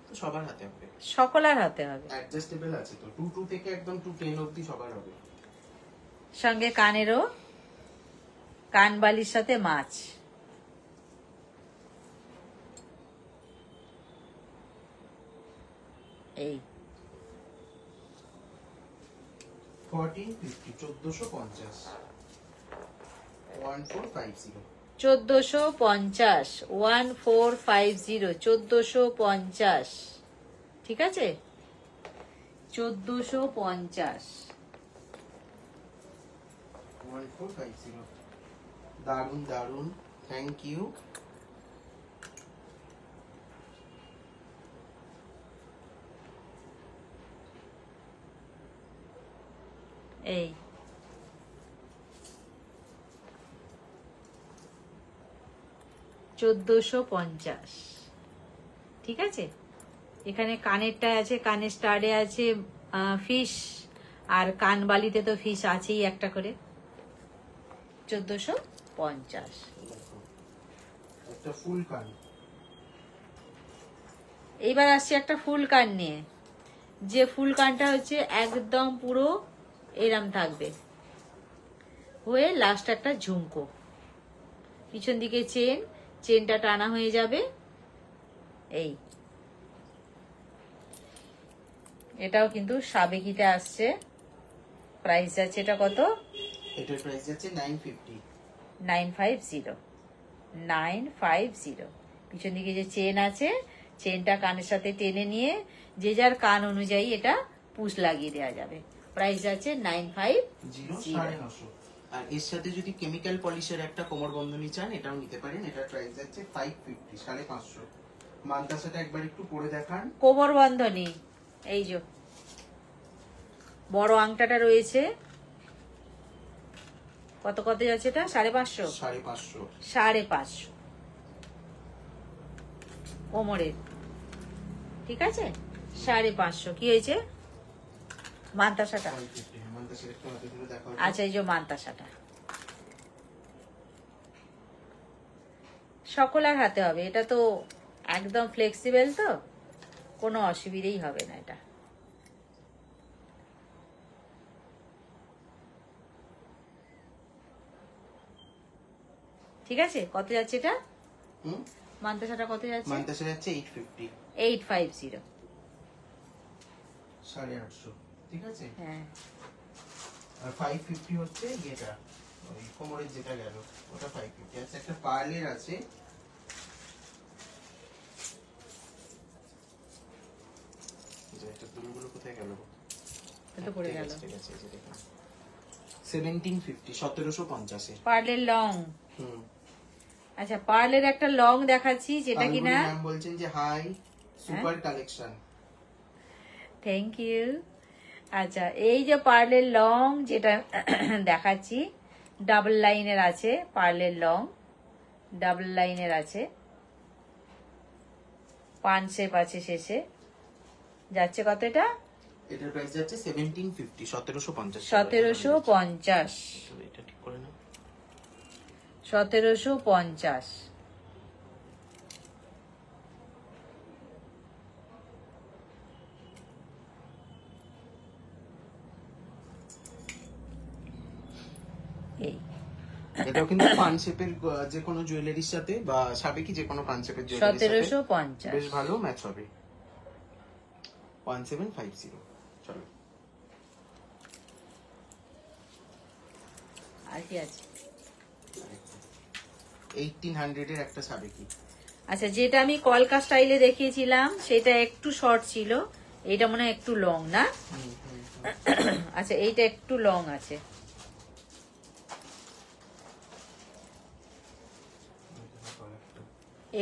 তো সবার হাতে হবে, সকলার হাতে হবে। অ্যাডজাস্টেবল আছে তো, 22 থেকে একদম 210 অবধি সবার হবে। সঙ্গে কানেরও, কানবালির সাথে মাছ। এই 1450, 1450, 1450। 1450, 1450, 1450। ঠিক আছে, 1450। 1450, দারুন দারুন, থ্যাংক ইউ। এই 1450। ঠিক আছে, এখানে কানেরটা আছে, কানের স্টাডে আছে ফিশ, আর কানবালিতে তো ফিশ আছেই একটা করে। 1450। একটা ফুল কান। এইবার আসছে একটা ফুল কান নিয়ে, যে ফুল কানটা হচ্ছে একদম পুরো এরম থাকবে হয়ে, লাস্ট একটা ঝুমকো, পিছন দিকে চেন, চেনটা টানা হয়ে যাবে। এই এটাও কিন্তু সাবেকিতে আসছে। প্রাইস যাচ্ছে এটা কত? এটার প্রাইস যাচ্ছে 950। 950। 950। পিছন দিকে যে চেন আছে, চেনটা কানের সাথে টেনে নিয়ে যে যার কান অনুযায়ী এটা পুশ লাগিয়ে দেওয়া যাবে। প্রাইস যাচ্ছে 950। 950। আর এর সাথে যদি কেমিক্যাল পলিশের একটা কোমর বন্ধনী চান এটাও নিতে পারেন। এটার প্রাইস যাচ্ছে 550, 550। মানটার সাথে একবার একটু পরে দেখান। কোমর বন্ধনী, এই যে বড় আংটাটা রয়েছে, কত কত যাচ্ছে এটা? 550। 550। 550 কোমরের। ঠিক আছে, 550। কি হয়েছে? মানতাসাটা। আচ্ছা, এই যে মানতাসাটা, সকলের হাতে হবে, এটা তো একদম ফ্লেক্সিবল, তো কোনো অসুবিধেই হবে না এটা। ঠিক আছে, কত যাচ্ছে এটা? মান্তাসাটা কত যাচ্ছে? মান্তাসা যাচ্ছে 850, 850। 850, ঠিক আছে। হ্যাঁ, আর 550 হচ্ছে যেটা ওই কোমরের যেটা গেল ওটা 550 আছে। একটা পার্লের আছে, এটা দুলগুলো কোথায় গেল? এটা পড়ে গেল। ঠিক আছে, এই যে দেখুন 1750, 1750 এর পার্লের লং। হুম। আচ্ছা, পার্লের একটা লং দেখাচ্ছি, যেটা কিনা নাম বলছেন যে hi super collection. Thank you. আচ্ছা, এই যে পার্লের লং যেটা দেখাচ্ছি, ডাবল লাইনের আছে, পার্লের লং ডাবল লাইনের আছে, পান শেপ আছে শেষে, যাচ্ছে কত এটা? এটার প্রাইস যাচ্ছে 1750, 1750। 1750। এটা ঠিক করে নাও। 1750। এই এটাও কিন্তু পান শেপের যে কোনো জুয়েলারির সাথে বা সাবেকি যে কোনো পান শেপের জুয়েলারির সাথে 1750 বেশ ভালো ম্যাচ হবে। 1750। চলো, আর কি আছে? 1800 এর একটা সাবেকি। আচ্ছা, যেটা আমি কলকা স্টাইলে দেখিয়েছিলাম সেটা একটু শর্ট ছিল, এটা মনে হয় একটু লং না? আচ্ছা, এইটা একটু লং আছে।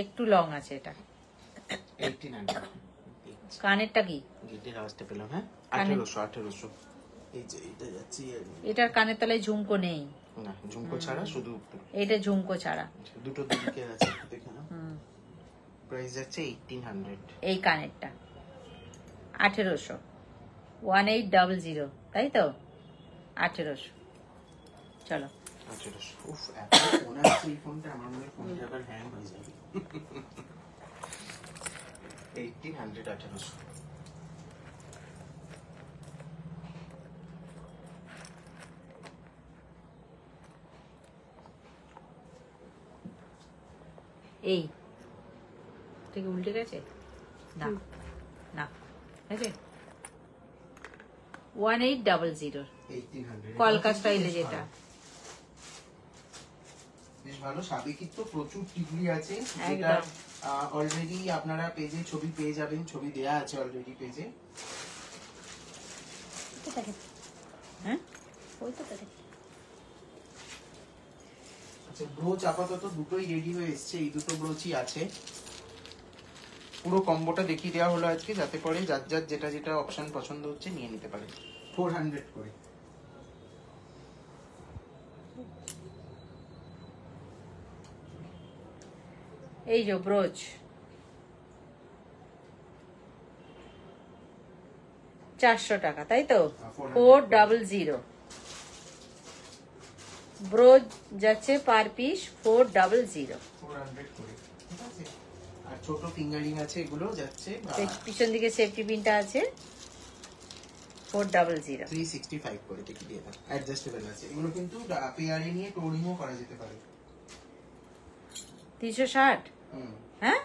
একটু লং আছে এটা। 1800। কানেরটা কি? গিটের আওয়াজটা পেলাম। হ্যাঁ, 1800। এই যে এটা যাচ্ছে, এটার কানের তলায় ঝুমকো নেই না, ঝুমকো ছাড়া শুধু এটা ঝুমকো ছাড়া। দুটো দিকে আছে, দেখে নাও। প্রাইস যাচ্ছে 1800। এই কানেরটা 1800, 1800, তাই তো? 1800। চলো, 1800। উফ, এত ফোন আসছে এই ফোনটা, আমার মনে হয় ফোনটা আবার হ্যাং হয়ে যাবে। 1800, 1800। এই থেকে উল্টে গেছে না, না, ঠিক আছে। 1800 1800 কলকা স্টাইলে যেটা। বেশ ভালো। সাবেকির তো প্রচুর টিকলি আছে, যেটা একদম। অলরেডি আপনারা পেজে ছবি পেয়ে যাবেন, ছবি দেয়া আছে অলরেডি পেজে। হ্যাঁ, ওই তো তাই। আচ্ছা, ব্রোচ আপাতত দুটোই রেডি হয়ে এসছে, এই দুটো ব্রোচই আছে। পুরো কম্বোটা দেখিয়ে দেওয়া হলো আজকে, যাতে করে যার যার যেটা যেটা অপশন পছন্দ হচ্ছে নিয়ে নিতে পারে। 400 করে। এই যে ব্রোচ, 400 টাকা, তাই তো? 400। ব্রোচ যাচ্ছে পার পিস 400। 400 করে, ঠিক আছে। আর ছোট ফিঙ্গারিং আছে, এগুলো যাচ্ছে পিছন দিকে সেফটি পিনটা আছে, 400। 365 করে দেখি দিয়ে দাও। অ্যাডজাস্টেবল আছে এগুলো, কিন্তু পেয়ারে নিয়ে টোরিংও করা যেতে পারে। 360। হ্যাঁ,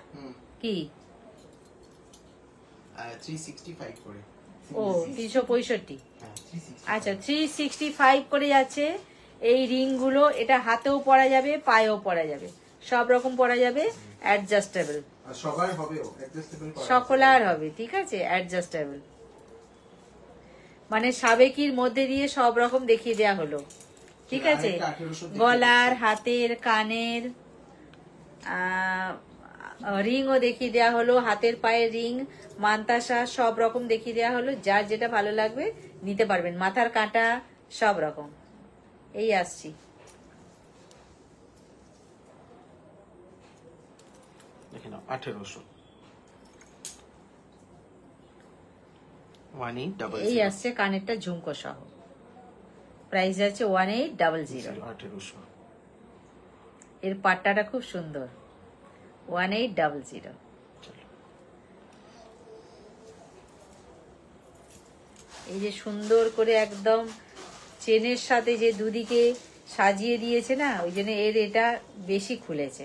কি? 365 করে। ও, 365। হ্যাঁ, 365। আচ্ছা, 365 করে যাচ্ছে। এই রিং গুলো এটা হাতেও পরা যাবে, পায়েও পরা যাবে, সব রকম পরা যাবে, অ্যাডজাস্টেবল। আর সবার হবেও অ্যাডজাস্টেবল করা। সকলার হবে, ঠিক আছে, অ্যাডজাস্টেবল। মানে সাবেকির মধ্যে দিয়ে সব রকম দেখিয়ে দেওয়া হলো, ঠিক আছে। গলার, হাতের, কানের রিংও দেখিয়ে দেওয়া হলো, হাতের পায়ের রিং, মান্তাসা সব রকম দেখিয়ে দেওয়া হলো। যার যেটা ভালো লাগবে নিতে পারবেন, মাথার কাঁটা সব রকম। এই আসছি, দেখে নাও, 1800। 1800। এই আসছে কানেরটা ঝুমকো সহ, প্রাইস আছে 1800। 1800। এর পাট্টাটা খুব সুন্দর, 1800। এই যে সুন্দর করে একদম চেনের সাথে যে দুদিকে সাজিয়ে দিয়েছে না, ওই জন্য এর এটা বেশি খুলেছে।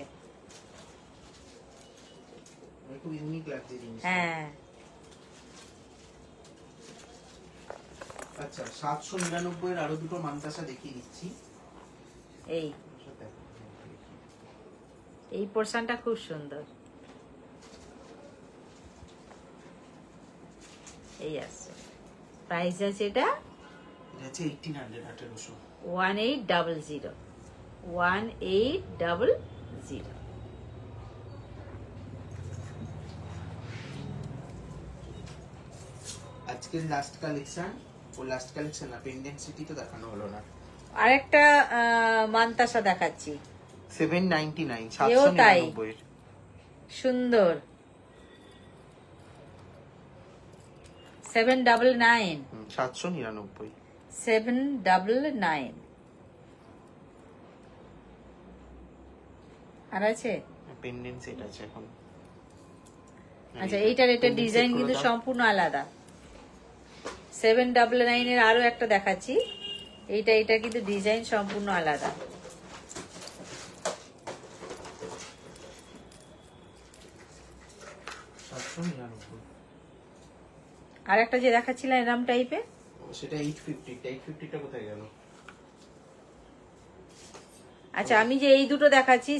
খুব ইউনিক লাগছে জিনিসটা। হ্যাঁ, আচ্ছা 799 এর আরো দুটো মানতাসা দেখিয়ে দিচ্ছি। এই পোরশনটা খুব সুন্দর। এই আছে, প্রাইস আছে এটা এটা হচ্ছে 1800, 1800। 1800, 1800। আজকের লাস্ট কালেকশন, ও লাস্ট কালেকশন না, পেন্ডেন্ট সিটি তো দেখানো হলো না। আরেকটা মানতাসা দেখাচ্ছি, 799, এও তাই 799 এর। সুন্দর। 799, 799। 799। আর আছে? পেন্ডেন্ট সেট আছে এখন। আচ্ছা, এইটার এটা Pendant ডিজাইন set করে কিন্তু দাও। সম্পূর্ণ আলাদা। 799 এর আরো একটা দেখাচ্ছি, এটা কিন্তু ডিজাইন সম্পূর্ণ আলাদা। আর একটা যে দেখাচ্ছিলাম এরম টাইপের, সেটা 850, 850টা কোথায় গেল? আচ্ছা আমি যে এই দুটো দেখাচ্ছি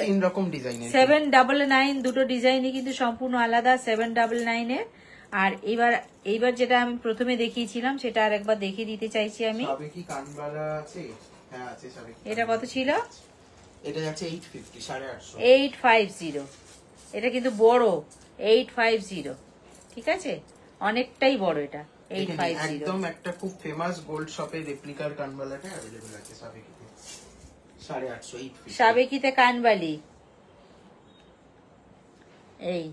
তিন রকম ডিজাইনের। 799, দুটো ডিজাইনই কিন্তু সম্পূর্ণ আলাদা 799 এর। আর এইবার যেটা আমি প্রথমে দেখিয়েছিলাম সেটা আর একবার দেখিয়ে দিতে চাইছি আমি। সবে কি কানবালা আছে? হ্যাঁ আছে সবে। এটা কত ছিল? এটা যাচ্ছে 850, 850। 850। এটা কিন্তু বড়, 850, ঠিক আছে, অনেকটাই বড় এটা। 850 একদম একটা খুব ফেমাস গোল্ড শপের রেপ্লিকার কানবালাটা अवेलेबल আছে সাবেকিতে। 850, 850। সাবেকিতে কানবালি, এই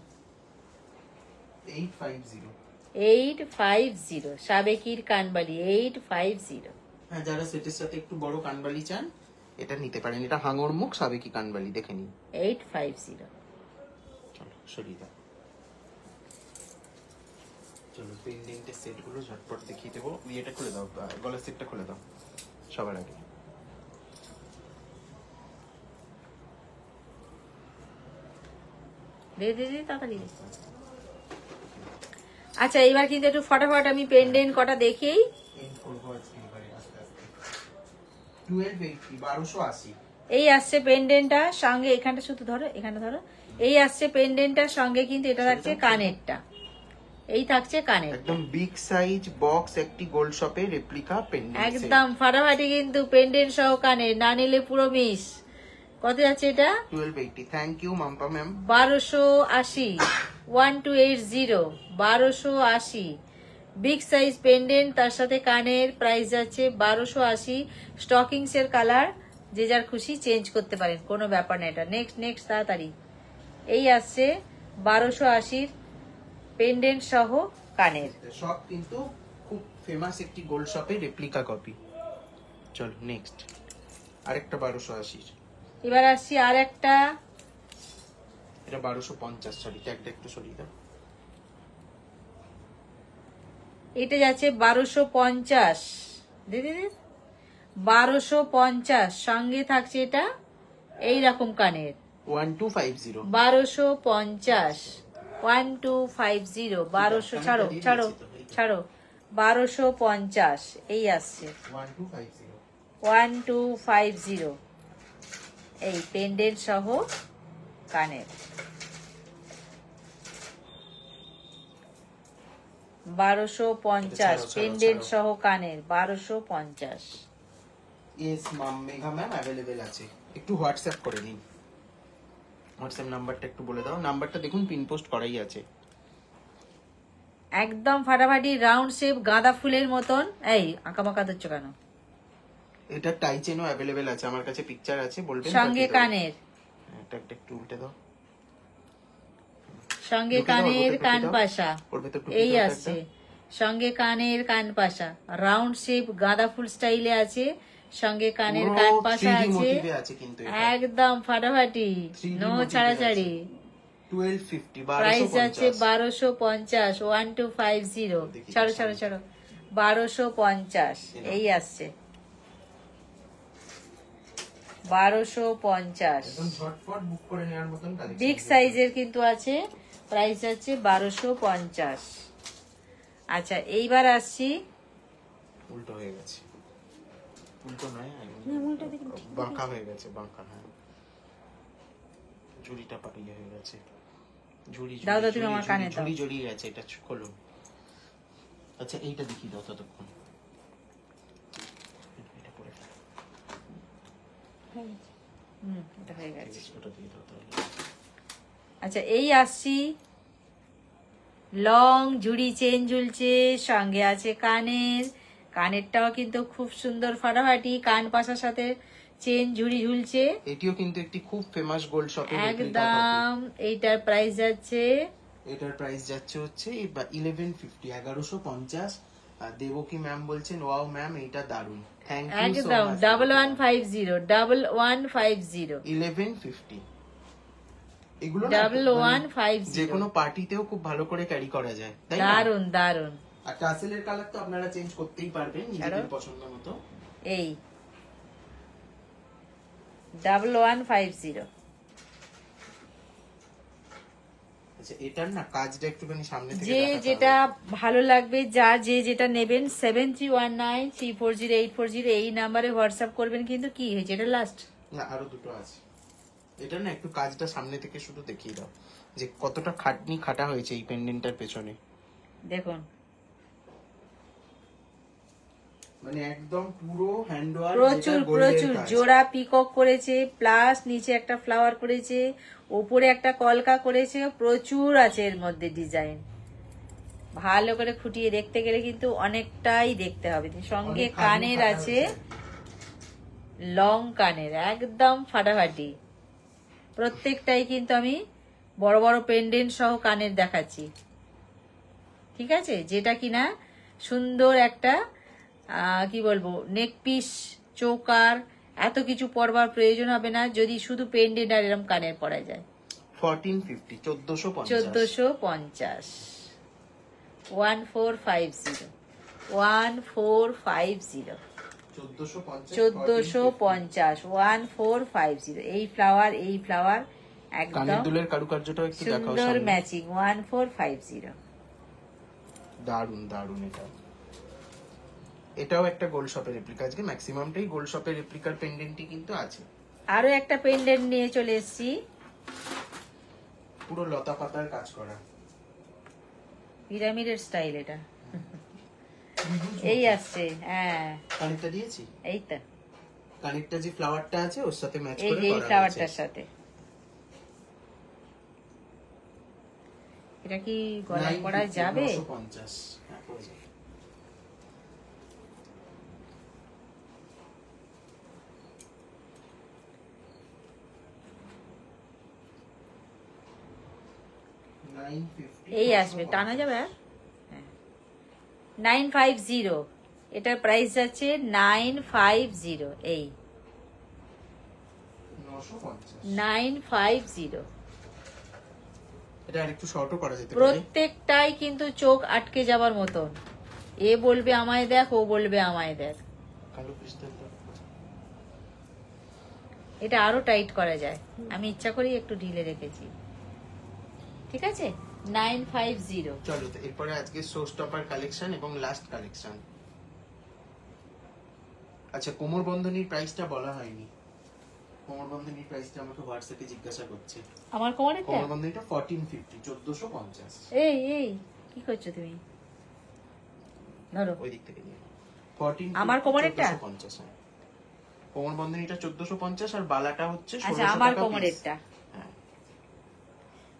850। 850 সাবেকির কানবালি 850। হ্যাঁ, যারা সেটের সাথে একটু বড় কানবালি চান এটা নিতে পারেন। এটা হাঙর মুখ সাবেকি কানবালি, দেখে নিন। 850। চলো সরিয়ে দাও। চলো পেন্ডেন্টের সেটগুলো ঝটপট দেখিয়ে দেবো। এটা খুলে দাও, গলার সেটটা খুলে দাও সবার আগে। দে তাড়াতাড়ি। আচ্ছা এবার কিন্তু একটু ফটাফট আমি পেন্ডেন্ট কটা দেখেই। 1280। এই আসছে পেন্ডেন্টটা সঙ্গে, এখানটা শুধু ধরো, এখানে ধরো। এই আসছে পেন্ডেন্টটার সঙ্গে কিন্তু এটা থাকছে কানেরটা, এই থাকছে কানের। একদম বিগ সাইজ বক্স একটি গোল্ড শপে রেপ্লিকা পেন্ডেন্ট। একদম ফাটাফাটি কিন্তু পেন্ডেন্ট সহ কানের, না নিলে পুরো মিস। কত যাচ্ছে এটা? 1280। Thank you Mampa ma'am. 1280, 1280, 1280। Big size pendant, তার সাথে কানের, প্রাইস যাচ্ছে 1280। স্টকিংস এর কালার যে যার খুশি চেঞ্জ করতে পারেন, কোনো ব্যাপার না এটা। নেক্সট তাড়াতাড়ি। এই আসছে 1280 পেন্ডেন্ট সহ কানের। সব কিন্তু খুব ফেমাস একটি গোল্ড শপে রেপ্লিকা কপি। চলো নেক্সট আরেকটা 1280। এবার আসছি আর একটা, এটা 1250। সরি, ট্যাগটা একটু সরিয়ে দাও। এটা যাচ্ছে 1250। দিদি 1250 সঙ্গে থাকছে এটা এইরকম কানের। 1250। 1250, 1250, 1200। ছাড়ো 1250 এই আসছে 1250। 1250 এই পেন্ডেন্ট সহ কানের। 1250 পেন্ডেন্ট সহ কানের, 1250। Yes ma'am, Megha ma'am available আছে। একটু হোয়াটসঅ্যাপ করে নিন। হোয়াটসঅ্যাপ নাম্বারটা একটু বলে দাও। নাম্বারটা দেখুন পিন পোস্ট করাই আছে। একদম ফাটাফাটি রাউন্ড শেপ গাঁদা ফুলের মতন। এই আঁকাবাঁকা দিচ্ছ কেন? এটা টাই চেনও अवेलेबल আছে, আমার কাছে পিকচার আছে, বলবেন সঙ্গে কানের, এটা একটু উল্টে দাও। সঙ্গে কানের কান পাশা ওর ভেতর এই আসছে, সঙ্গে কানের কান পাশা রাউন্ড শেপ গাঁদা ফুল স্টাইলে আছে, সঙ্গে কানের পুরো কান পাশা 3D আছে, মোটিভে আছে কিন্তু এটা। একদম ফাটাফাটি, 3D নো মোটিভে ছাড়াছাড়ি। 1250 প্রাইস আছে 1250 1250, 1250। দেখি ছাড়ো সামনে। ছাড়ো ছাড়ো, 1250 এই আসছে, 1250। একদম ঝটপট বুক করে নেওয়ার মতন কালেকশন। বিগ সাইজের কিন্তু আছে, প্রাইস আছে 1250। আচ্ছা এইবার আসছি, উল্টো হয়ে গেছে, উল্টো নয় বাঁকা হয়ে গেছে, বাঁকা। হ্যাঁ ঝুড়িটা পাড়িয়ে হয়ে গেছে, ঝুড়ি দাও দাও তুমি আমার কানে দাও। ঝুড়ি জড়িয়ে গেছে, এটা খোলো। আচ্ছা এইটা দেখি দাও ততক্ষণ, এটা পরে এটা হয়ে গেছে। ওটা দিয়ে দাও তাহলে। আচ্ছা এই আসছি, লং ঝুড়ি চেন ঝুলছে, সঙ্গে আছে কানের, কানেরটাও কিন্তু খুব সুন্দর ফাটাফাটি, কান পাশার সাথে চেন ঝুড়ি ঝুলছে, এটিও কিন্তু একটি খুব ফেমাস গোল্ড শপের একদম। এইটার প্রাইস যাচ্ছে, এটার প্রাইস যাচ্ছে হচ্ছে 1150, 1150। দেবকী ম্যাম বলছেন ওয়াও ম্যাম এটা দারুন, থ্যাংক ইউ সো একদম মাচ। 1150, 1150 এগুলো না 1150, যে কোনো পার্টিতেও খুব ভালো করে ক্যারি করা যায়, তাই না? দারুন দারুন। আর টাসেলের কালার তো আপনারা চেঞ্জ করতেই পারবেন নিজেদের পছন্দ মতো। এই 1150, আচ্ছা এটার না কাজটা একটুখানি সামনে থেকে যে দেখাতে যেটা হবে। ভালো লাগবে, যার যে যেটা নেবেন 7319340840 এই নাম্বারে হোয়াটসঅ্যাপ করবেন। কিন্তু কি হয়েছে, এটা লাস্ট না আরো দুটো আছে, এটা না একটু কাজটা সামনে থেকে শুধু দেখিয়ে দাও যে কতটা খাটনি খাটা হয়েছে এই পেন্ডেন্টটার পেছনে। দেখুন, মানে একদম পুরো হ্যান্ডওয়ার্ক, প্রচুর প্রচুর জোড়া পিকক করেছে, প্লাস নিচে একটা ফ্লাওয়ার করেছে, উপরে একটা কলকা করেছে, প্রচুর আছে এর মধ্যে ডিজাইন। ভালো করে খুঁটিয়ে দেখতে গেলে কিন্তু অনেকটাই দেখতে হবে। সঙ্গে কানের আছে, লং কানের, একদম ফাটাফাটি। প্রত্যেকটাই কিন্তু আমি বড় বড় পেন্ডেন্ট সহ কানের দেখাচ্ছি, ঠিক আছে? যেটা কিনা সুন্দর একটা কি বলবো, নেক পিস, চৌকার, এত কিছু পরবার প্রয়োজন হবে না যদি শুধু পেন্ডেন্ট আর এরকম কানের পরা যায়। 1450, 1450, 1450, 1450, 1450, 1450, 1450। এই ফ্লাওয়ার, এই ফ্লাওয়ার, কানের একদম দুলের কারুকার্যটাও একটু দেখাও সুন্দর সামনে। ম্যাচিং, 1450। দারুন দারুন। এটাও একটা গোল্ড শপের রেপ্লিকা, আজকে ম্যাক্সিমামটাই গোল্ড শপের রেপ্লিকার পেন্ডেন্টই কিন্তু আছে। আরো একটা পেন্ডেন্ট নিয়ে চলে এসেছি, পুরো লতা পাতার কাজ করা, পিরামিডের স্টাইল। এটা এই আসছে, হ্যাঁ কানেরটা দিয়েছি, এই তো কানেরটা যে ফ্লাওয়ারটা আছে ওর সাথে ম্যাচ এই করে এই করা ফ্লাওয়ারটার হয়েছে। সাথে। এটা কি গলায় পরা যাবে? 950, হ্যাঁ পড়ে যাবে। এই আসবে, টানা যাবে। 950, এটার প্রাইস যাচ্ছে 950। এই 950, এটা আরেকটু শর্টও করা যেতে পারে। প্রত্যেকটাই কিন্তু চোখ আটকে যাবার মতন। এ বলবে আমায় দেখ, ও বলবে আমায় দেখ। কালো ক্রিস্টালটা এটা আরো টাইট করা যায়, আমি ইচ্ছা করি একটু ঢিলে রেখেছি, ঠিক আছে? 950। চলো তো এরপরে আজকে শো স্টপার কালেকশন এবং লাস্ট কালেকশন। আচ্ছা কোমর বন্ধনীর প্রাইসটা বলা হয়নি, কোমর বন্ধনীর প্রাইসটা আমাকে হোয়াটসঅ্যাপে জিজ্ঞাসা করছে। আমার কোমরেরটা, কোমর বন্ধনীটা 1450, 1450। এই এই কি করছো তুমি? ধরো ওই দিক থেকে নিয়ে 14, আমার কোমরেরটা? 1450। হ্যাঁ কোমর বন্ধনীটা 1450 আর বালাটা হচ্ছে 1600 আচ্ছা টাকা আমার piece। কোমরেরটা, হ্যাঁ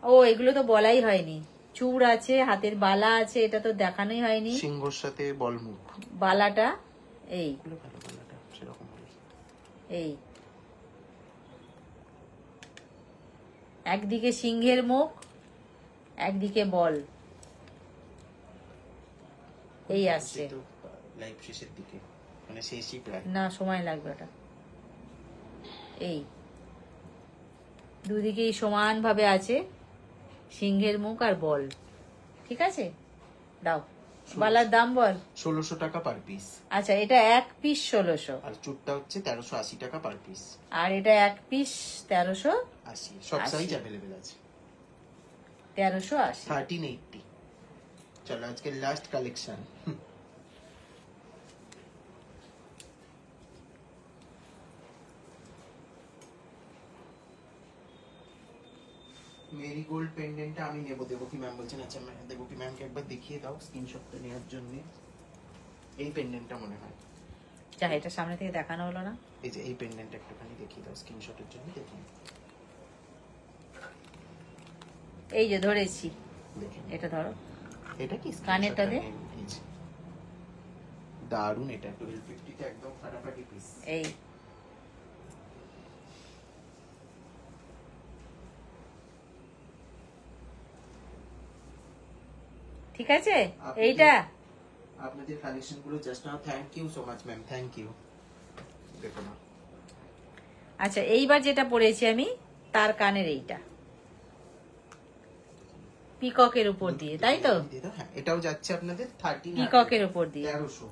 ও এগুলো তো বলাই হয়নি। চূড় আছে, হাতের বালা আছে, এটা তো দেখানোই হয়নি। সিংহর সাথে বলমুখ, বালাটা এই এগুলো ভালো, বালাটা সেরকম হবে। এই একদিকে সিংহের মুখ, একদিকে বল, এই আসছে। লাইভ শেষের দিকে মানে শেষই প্রায়। না, সময় লাগবে ওটা। এই দুদিকেই সমান ভাবে আছে সিংহের মুখ আর বল। ঠিক আছে, দাও। বালার দাম বল। 1600 টাকা পার পিস। আচ্ছা, এটা এক পিস 1600, আর চুটটা হচ্ছে 1380 টাকা পার পিস। আর এটা এক পিস 1380। সব 80 সাইজ অ্যাভেলেবেল আছে। 1380। 1380। চলো আজকে লাস্ট কালেকশন। মেরিগোল্ড পেন্ডেন্টটা আমি নেবো, দেবো কি ম্যাম বলছেন? আচ্ছা ম্যাম, দেবো কি ম্যামকে একবার দেখিয়ে দাও স্ক্রিনশটটা নেওয়ার জন্য। এই পেন্ডেন্টটা মনে হয়, যা, এটা সামনে থেকে দেখানো হলো না। এই যে এই পেন্ডেন্টটা একটুখানি দেখিয়ে দাও স্ক্রিনশটের জন্য। দেখুন, এই যে ধরেছি, দেখুন এটা ধরো। এটা কি কানেরটা দে। এই যে, দারুন। এটা 1250 তে একদম ফাটাফাটি পিস। এই ঠিক আছে, এইটা আপনাদের কালেকশন গুলো জাস্ট নাও। Thank you so much ma'am, thank you. দেখো না। আচ্ছা, এইবার যেটা পরেছি আমি, তার কানের এইটা পিককের উপর দিয়ে, তাই তো? হ্যাঁ, এটাও যাচ্ছে আপনাদের 1300। পিককের উপর দিয়ে 1300।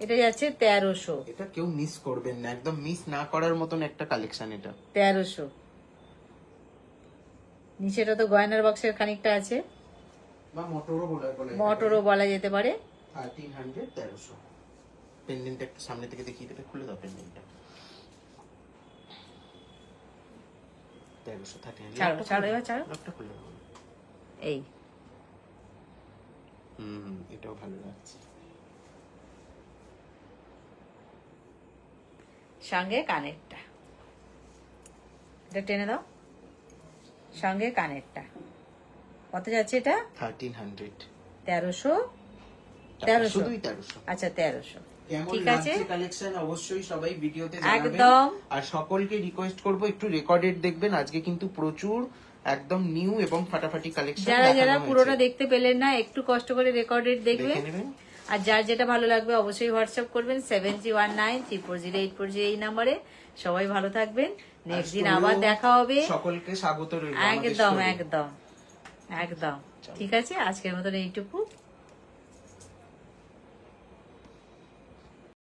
এটা যাচ্ছে 1300। এটা কেউ মিস করবেন না, একদম মিস না করার মতন একটা কালেকশন এটা। 1300। নিচেটা তো গয়নার বক্সের খানিকটা আছে, বা মোটরও মোটরও বলা যেতে পারে। 1300, 1300। পেন্ডেন্ট একটু সামনে থেকে দেখিয়ে দেবে, খুলে দাও পেন্ডেন্টটা। 1300, 1300। ছাড়ো, ছাড়ো, এবার ছাড়ো। লকটা খুলে দাও। এই এটাও ভালো লাগছে। সঙ্গে কানেরটা, এটা টেনে দাও। সঙ্গে কানেরটা কত যাচ্ছে? এটা 1300। 1300। শুধুই 1300। আচ্ছা, 1300। কেমন ঠিক আছে, লাগছে কালেকশন অবশ্যই সবাই ভিডিওতে জানাবেন। একদম। আর সকলকে রিকোয়েস্ট করব একটু রেকর্ডেড দেখবেন। আজকে কিন্তু প্রচুর একদম নিউ এবং ফাটাফাটি কালেকশন। যারা যারা পুরোটা দেখতে পেলেন না, একটু কষ্ট করে রেকর্ডেড দেখবেন। দেখে নেবেন। আর যার যেটা ভালো লাগবে অবশ্যই হোয়াটসঅ্যাপ করবেন 7319340840 এই নাম্বারে। সবাই ভালো থাকবেন, নেক্সট দিন আবার দেখা হবে। সকলকে স্বাগত রইল। একদম একদম একদম। ঠিক আছে, আজকের মতন এইটুকু।